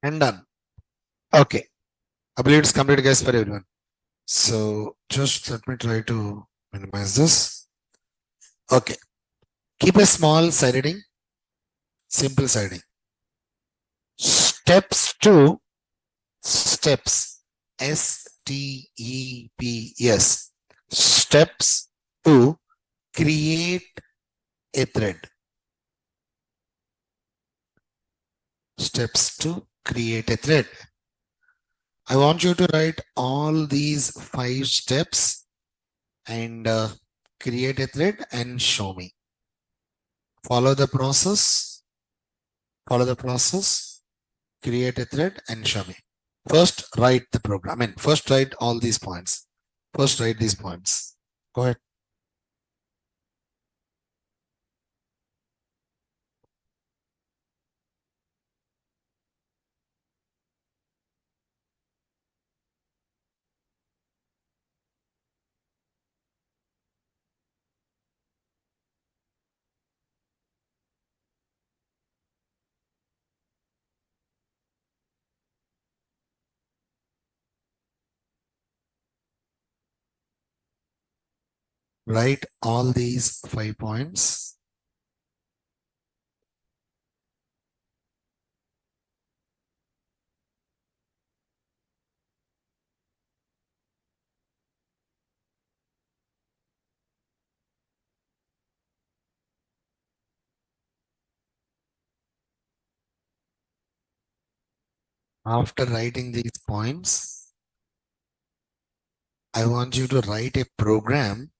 And done. Okay. I believe it's complete, guys, for everyone. So just let me try to minimize this. Okay. Keep a small side heading, simple siding. Steps to steps. STEPS. Steps to create a thread. Steps to create a thread. I want you to write all these 5 steps and create a thread and show me. Follow the process. Follow the process. Create a thread and show me. First, write the program. First write all these points. First, write these points. Go ahead. Write all these 5 points. After writing these points, I want you to write a program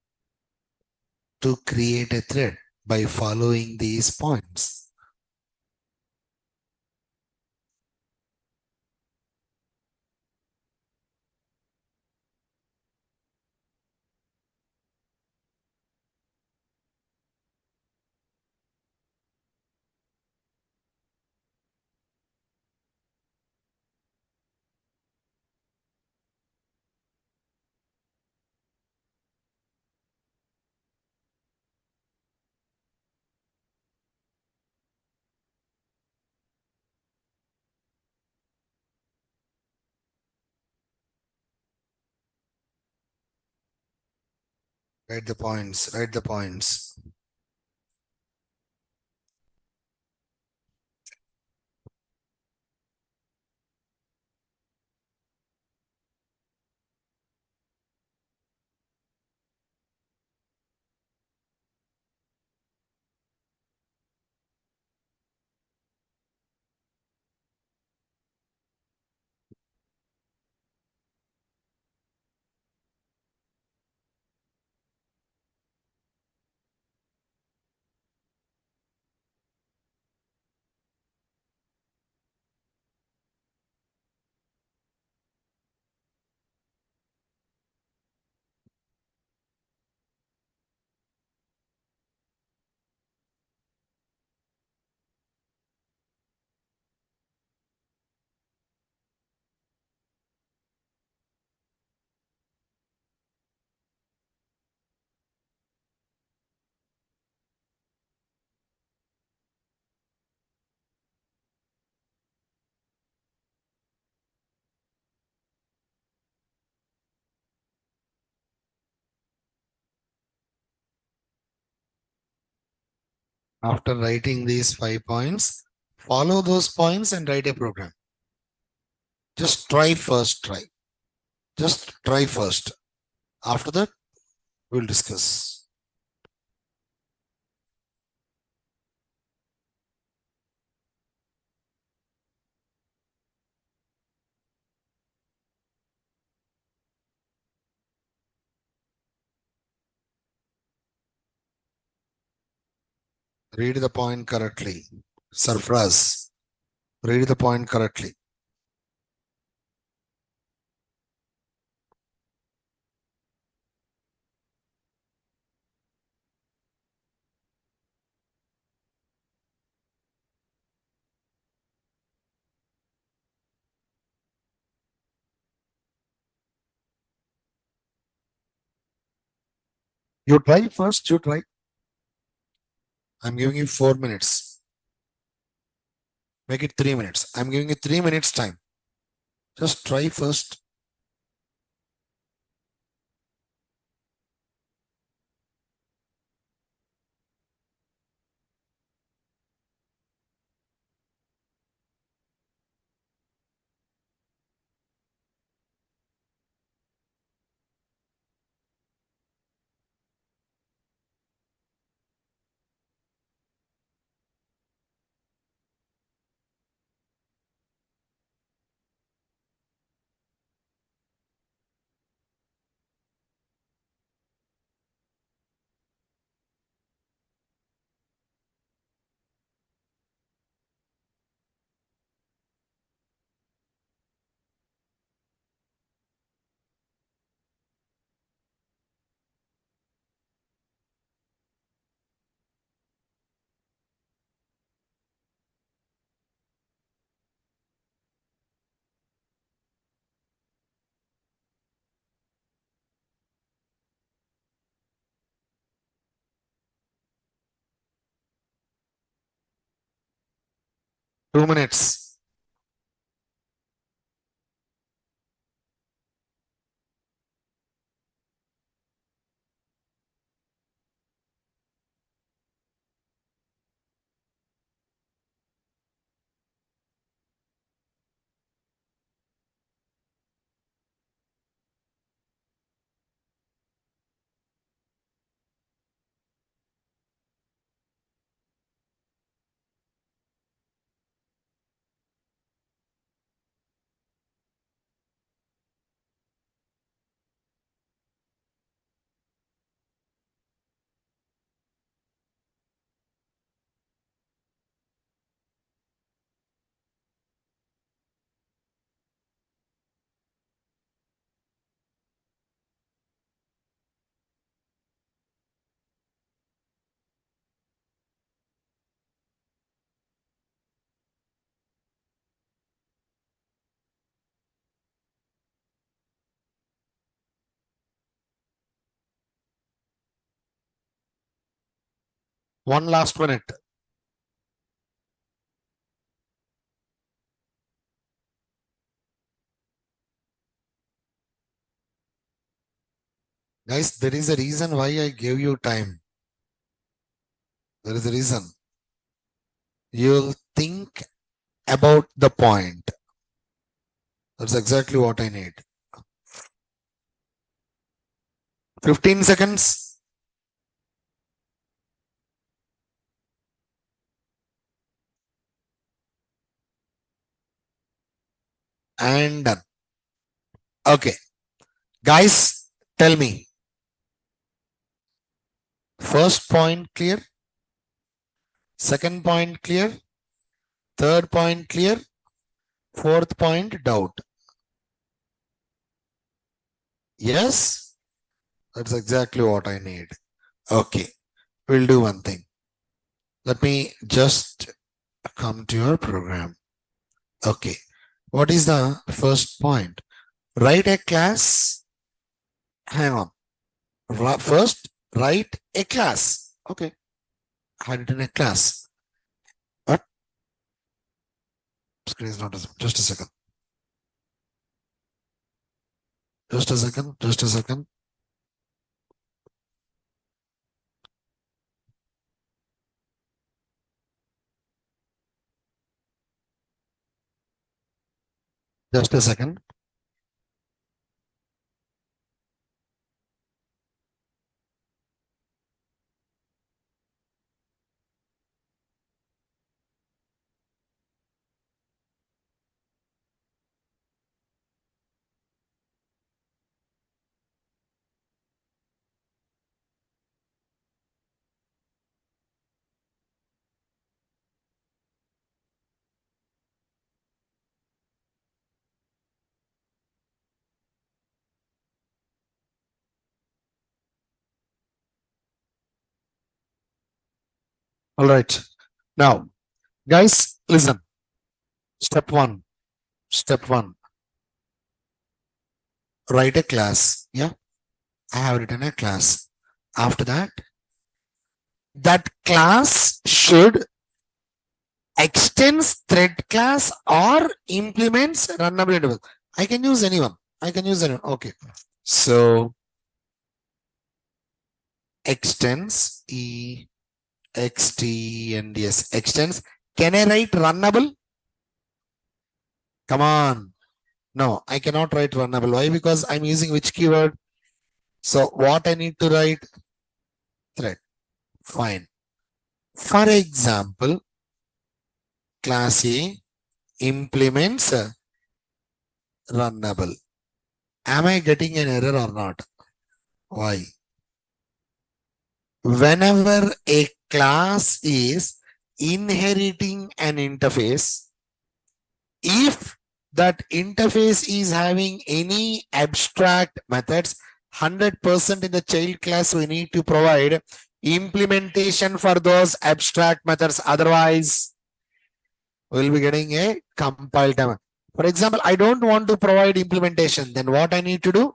to create a thread by following these points. Write the points, write the points. After writing these 5 points, follow those points and write a program. Just try first, try. Just try first. After that, we'll discuss. Read the point correctly. Surprise. Read the point correctly. You try first, you try. I'm giving you 4 minutes. Make it 3 minutes. I'm giving you 3 minutes time. Just try first. 2 minutes. One last minute. Guys, there is a reason why I gave you time. There is a reason. You'll think about the point. That's exactly what I need. 15 seconds. And done. Okay. Guys, tell me. First point clear. Second point clear. Third point clear. Fourth point doubt. Yes, that's exactly what I need. Okay, we'll do one thing. Let me just come to your program. Okay, what is the first point? Write a class. Hang on. First, write a class. Okay, I had it in a class. What? Screen is not visible. Just a second. Just a second. Just a second. Just a second. All right. Now, guys, listen. Step one. Step one. Write a class. Yeah, I have written a class. After that, that class should extends thread class or implements runnable interval. I can use anyone. I can use anyone. Okay. So extends extends extends. Can I write runnable? Come on. No, I cannot write runnable. Why? Because I'm using which keyword? So what I need to write? Thread. Fine. For example, class A implements runnable. Am I getting an error or not? Why? Whenever a class is inheriting an interface, if that interface is having any abstract methods, 100% in the child class, we need to provide implementation for those abstract methods. Otherwise, we'll be getting a compile time. For example, I don't want to provide implementation. Then what I need to do?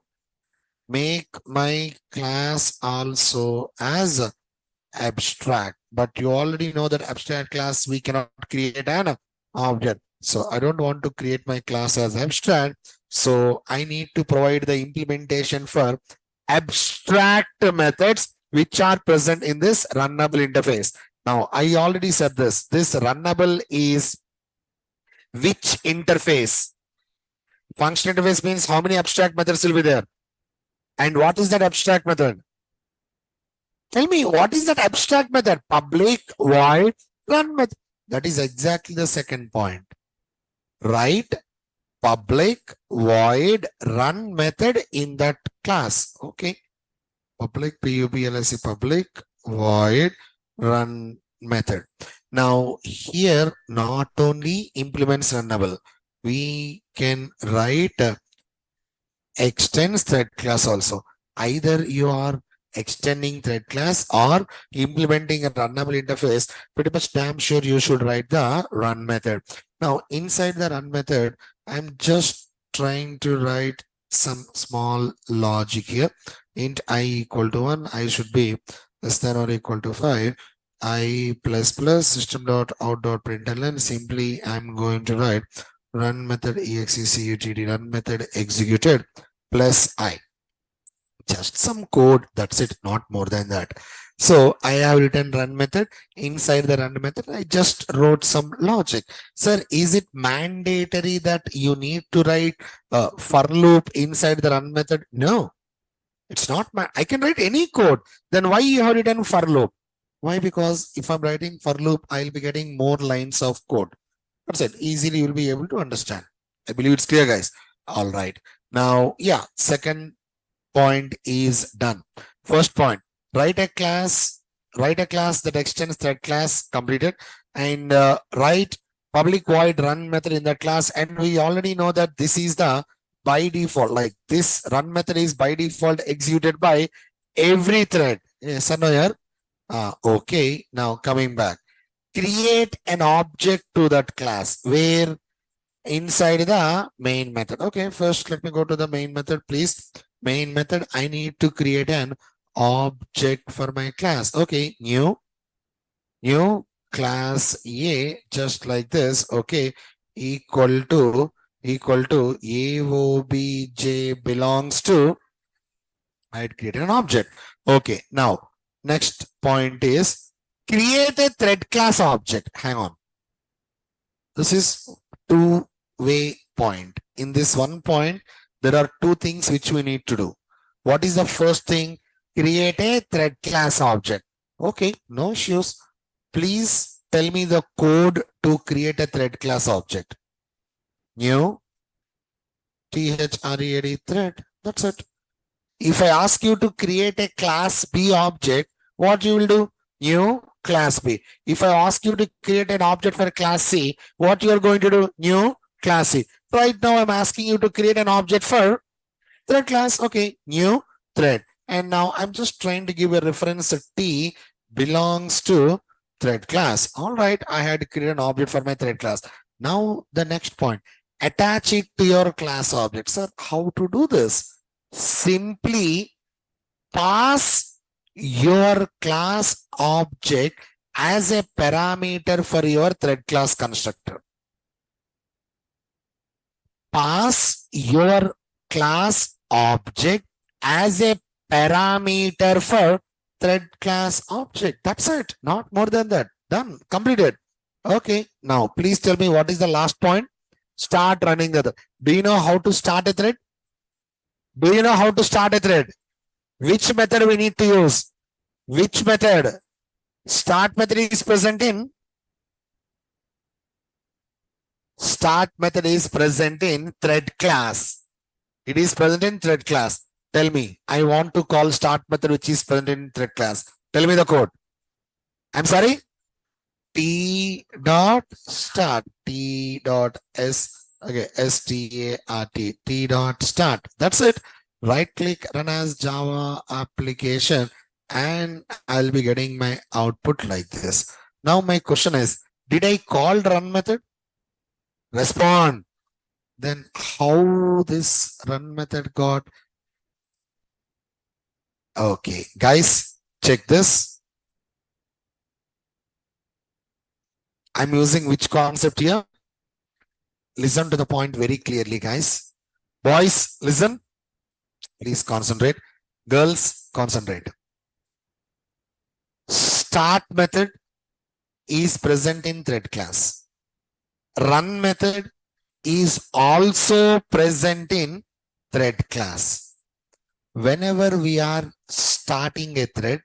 Make my class also as abstract, but you already know that abstract class we cannot create an object. So I don't want to create my class as abstract. So I need to provide the implementation for abstract methods which are present in this runnable interface. Now I already said this. This runnable is which interface? Function interface means how many abstract methods will be there? And what is that abstract method? Tell me, what is that abstract method? Public void run method. That is exactly the second point. Write public void run method in that class. Okay. Public PUBLSC public void run method. Now here not only implements runnable, we can write extends thread class also. Either you are extending thread class or implementing a runnable interface, pretty much damn sure you should write the run method. Now inside the run method, I'm just trying to write some small logic here. Int I equal to 1, I should be less than or equal to 5. I plus plus system dot out dot println. Simply I'm going to write run method executd run method executed plus I. Just some code, that's it, not more than that. So I have written run method. Inside the run method, I just wrote some logic. Sir, is it mandatory that you need to write a for loop inside the run method? No, it's not. I can write any code. Then why you have written for loop? Why? Because if I'm writing for loop, I'll be getting more lines of code. That's it. Easily you'll be able to understand. I believe it's clear, guys. All right. Now, yeah, second point is done. First point, write a class that extends thread class, completed, and write public void run method in that class. And we already know that this is the by default, like this run method is by default executed by every thread. Yes or no here? Okay, now coming back, create an object to that class where inside the main method. Okay, first let me go to the main method, please. Main method, I need to create an object for my class. Okay, new class A, just like this. Okay, equal to AOBJ belongs to, I had created an object. Okay, now next point is create a thread class object. Hang on. This is two-way point. In this one point, there are two things which we need to do. What is the first thing? Create a thread class object. Okay, no issues. Please tell me the code to create a thread class object. New THREAD thread. That's it. If I ask you to create a class B object, what you will do? New class B. If I ask you to create an object for class C, what you are going to do? New class C. Right now I'm asking you to create an object for thread class. Okay, new thread. And now I'm just trying to give a reference. T belongs to thread class. All right, I had to create an object for my thread class. Now the next point, attach it to your class object. Sir, how to do this? Simply pass your class object as a parameter for your thread class constructor. Pass your class object as a parameter for thread class object. That's it. Not more than that. Done. Completed. Okay. Now, please tell me what is the last point. Start running the. Do you know how to start a thread? Do you know how to start a thread? Which method we need to use? Which method? Start method is present in. Start method is present in thread class. It is present in thread class. Tell me, I want to call start method which is present in thread class. Tell me the code. I'm sorry. T dot start. T dot S. Okay, start. T dot start. That's it. Right click, run as Java application, and I'll be getting my output like this. Now my question is, did I call run method? Respond. Then how this run method got? Okay, guys, check this. I'm using which concept here? Listen to the point very clearly, guys. Boys, listen. Please concentrate. Girls, concentrate. Start method is present in thread class. Run method is also present in thread class. Whenever we are starting a thread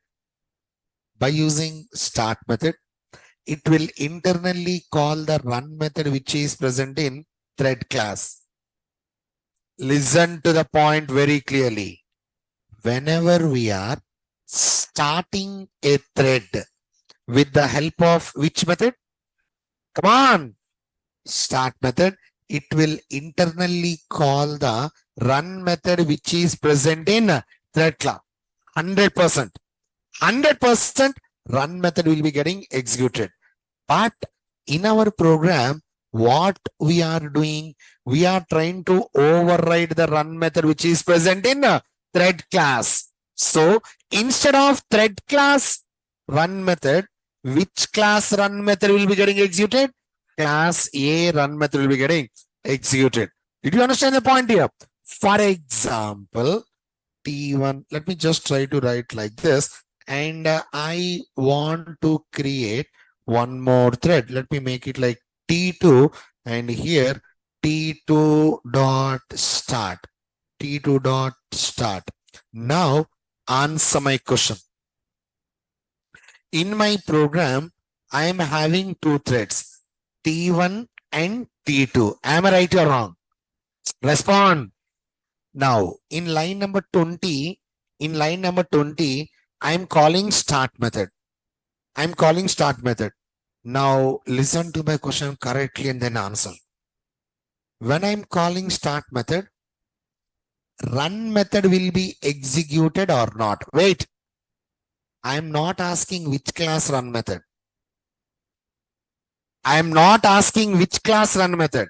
by using start method, it will internally call the run method which is present in thread class. Listen to the point very clearly. Whenever we are starting a thread with the help of which method? Come on. Start method, it will internally call the run method which is present in thread class. 100%. 100% run method will be getting executed. But in our program, what we are doing, we are trying to override the run method which is present in thread class. So instead of thread class run method, which class run method will be getting executed? Class A run method will be getting executed. Did you understand the point here? For example, T1, let me just try to write like this. And I want to create one more thread. Let me make it like T2 and here T2 dot start. T2 dot start. Now answer my question. In my program, I am having two threads, T1 and T2. Am I right or wrong? Respond. Now, in line number 20, I'm calling start method. I'm calling start method. Now, listen to my question correctly and then answer. When I'm calling start method, run method will be executed or not? Wait. I'm not asking which class run method. I'm not asking which class run method.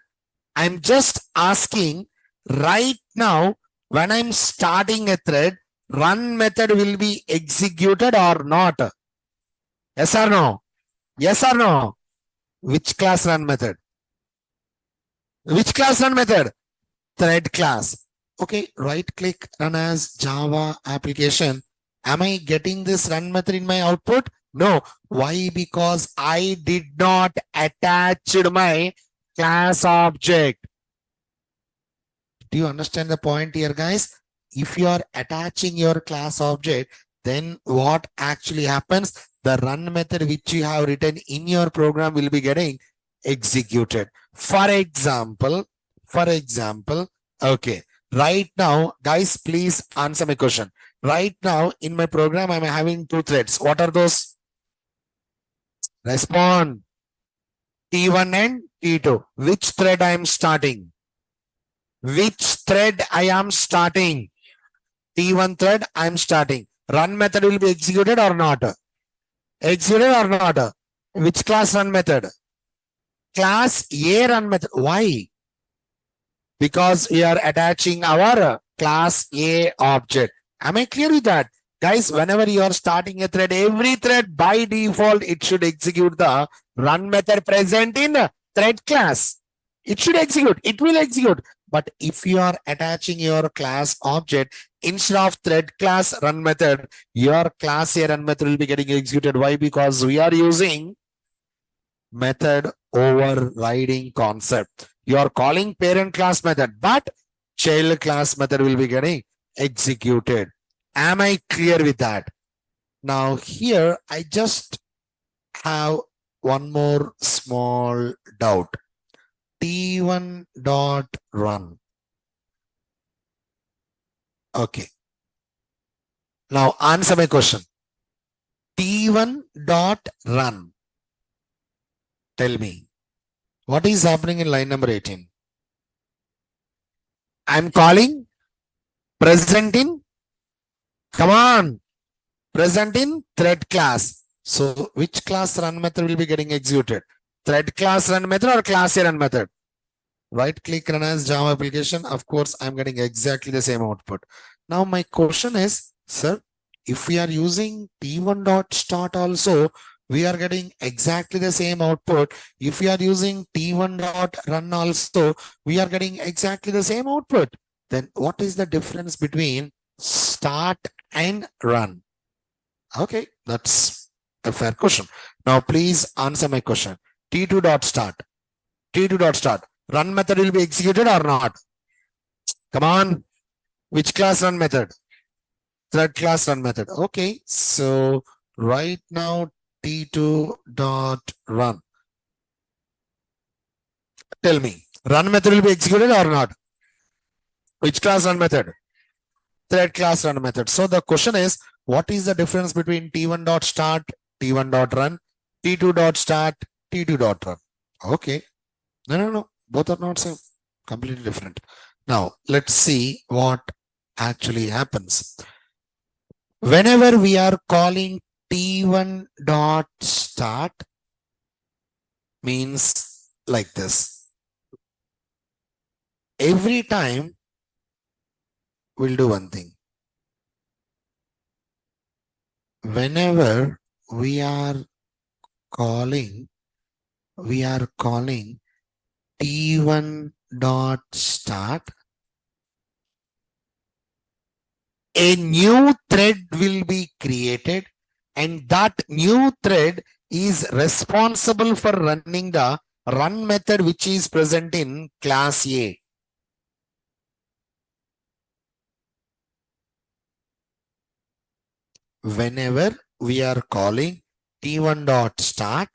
I'm just asking right now, when I'm starting a thread, run method will be executed or not? Yes or no? Yes or no? Which class run method? Which class run method? Thread class. Okay, right click, run as Java application. Am I getting this run method in my output? No. Why? Because I did not attach my class object. Do you understand the point here, guys? If you are attaching your class object, then what actually happens? The run method which you have written in your program will be getting executed. For example, okay, right now, guys, please answer my question. Right now, in my program, I'm having two threads. What are those? Respond. T1 and T2. Which thread I am starting? Which thread I am starting? T1 thread I am starting. Run method will be executed or not? Executed or not? Which class run method? Class A run method. Why? Because we are attaching our class A object. Am I clear with that? Guys, whenever you are starting a thread, every thread by default, it should execute the run method present in thread class. It should execute. It will execute. But if you are attaching your class object instead of thread class run method, your class A run method will be getting executed. Why? Because we are using method overriding concept. You are calling parent class method, but child class method will be getting executed. Am I clear with that? Now here, I just have one more small doubt. T1 dot run. Okay. Now answer my question. T1 dot run. Tell me, what is happening in line number 18? I'm calling present in, come on, present in thread class. So which class run method will be getting executed? Thread class run method or class A run method? Right click, run as Java application. Of course, I'm getting exactly the same output. Now my question is, sir, if we are using T1 dot start also, we are getting exactly the same output. If we are using T1 dot run also, we are getting exactly the same output. Then what is the difference between start and run? Okay, that's a fair question. Now please answer my question. T2 dot start. T2 dot start. Run method will be executed or not? Come on. Which class run method? Thread class run method. Okay. So right now T2 dot run. Tell me, run method will be executed or not? Which class run method? Thread class run method. So the question is, what is the difference between T1 dot start, T1 dot run, T2 dot start, T2 dot run? Okay. No. Both are not same. Completely different. Now let's see what actually happens. Whenever we are calling T1 dot start, means like this. Every time we'll do one thing. Whenever we are calling, we are calling T1 dot start. A new thread will be created, and that new thread is responsible for running the run method which is present in class A. Whenever we are calling T1 dot start,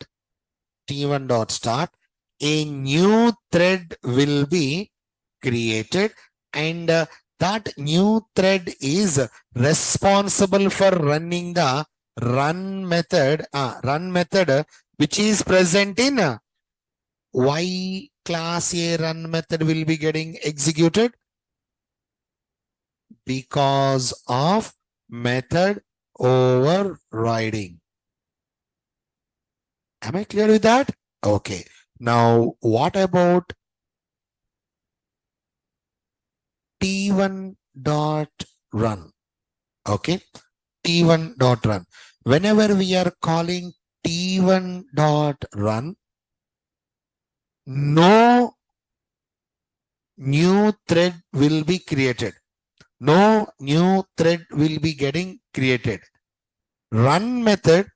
T1 dot start, a new thread will be created, and that new thread is responsible for running the run method, which is present in Y class A run method will be getting executed because of method overriding. Am I clear with that? Okay. Now, what about T1 dot run? Okay. T1 dot run. Whenever we are calling T1 dot run, no new thread will be created. No new thread will be getting created. Run method,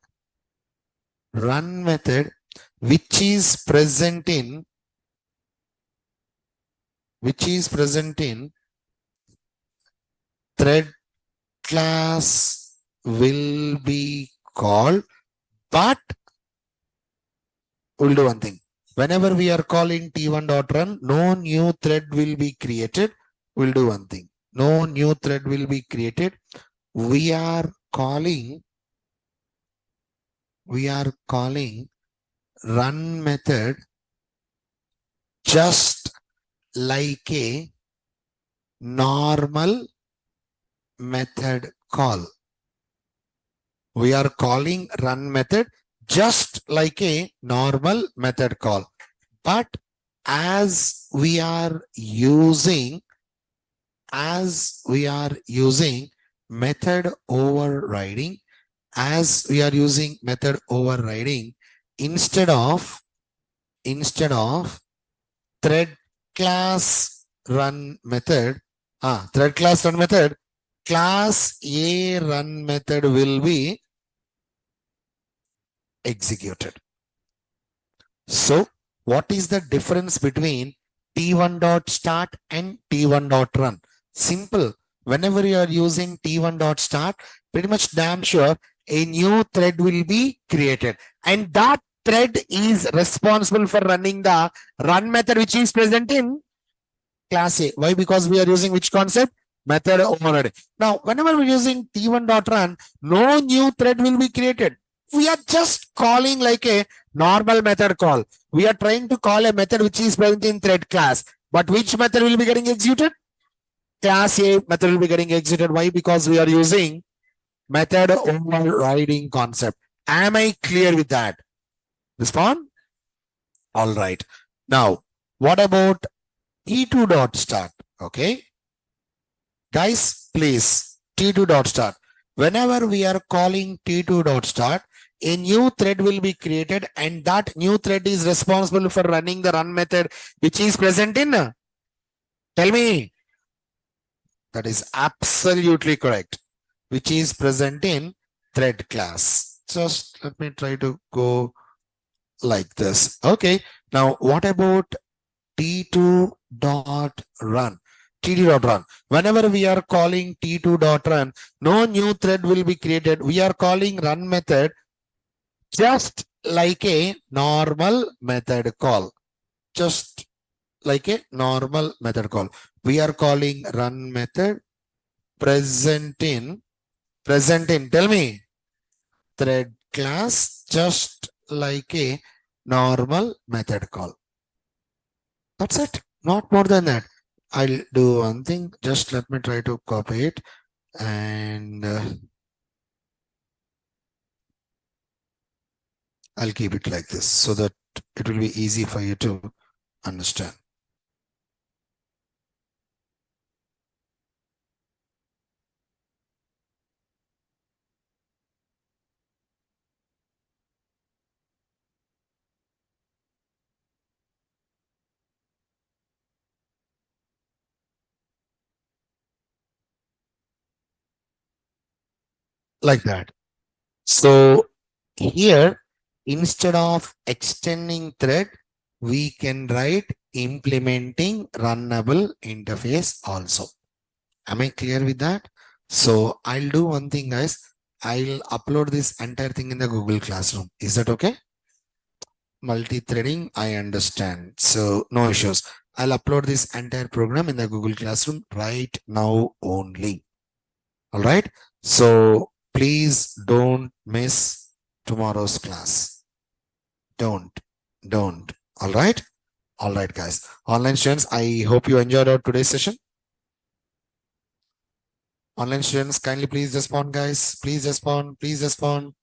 which is present in thread class will be called, but we'll do one thing. Whenever we are calling T1.run, no new thread will be created. We'll do one thing. No new thread will be created. We are calling run method just like a normal method call. We are calling run method just like a normal method call. But as we are using method overriding, instead of thread class run method, class A run method will be executed. So what is the difference between T1 dot start and T1 dot run? Simple. Whenever you are using T1 dot start, pretty much damn sure a new thread will be created, and that thread is responsible for running the run method which is present in class A. Why? Because we are using which concept? Method overriding. Now, whenever we're using T1 dot run, no new thread will be created. We are just calling like a normal method call. We are trying to call a method which is present in thread class. But which method will be getting executed? Class A method will be getting executed. Why? Because we are using method overriding concept. Am I clear with that? Respond? All right. Now, what about T2 dot start? Okay. Guys, please, T2 dot start. Whenever we are calling T2 dot start, a new thread will be created, and that new thread is responsible for running the run method which is present in, tell me. That is absolutely correct. Which is present in thread class. Just let me try to go like this. Okay. Now, what about T2 dot run? T2 dot run. Whenever we are calling T2 dot run, no new thread will be created. We are calling run method just like a normal method call. Just like a normal method call. We are calling run method present in, tell me, thread class, just like a normal method call. That's it. Not more than that. I'll do one thing. Just let me try to copy it, and I'll keep it like this so that it will be easy for you to understand. like that. So here, instead of extending thread, we can write implementing runnable interface also. Am I clear with that? So I'll do one thing, guys. I'll upload this entire thing in the Google Classroom. Is that okay? Multi-threading, I understand. So no issues. I'll upload this entire program in the Google Classroom right now only. All right. So please don't miss tomorrow's class. Don't. All right. All right, guys. Online students, I hope you enjoyed our today's session. Online students, kindly please respond, guys. Please respond. Please respond.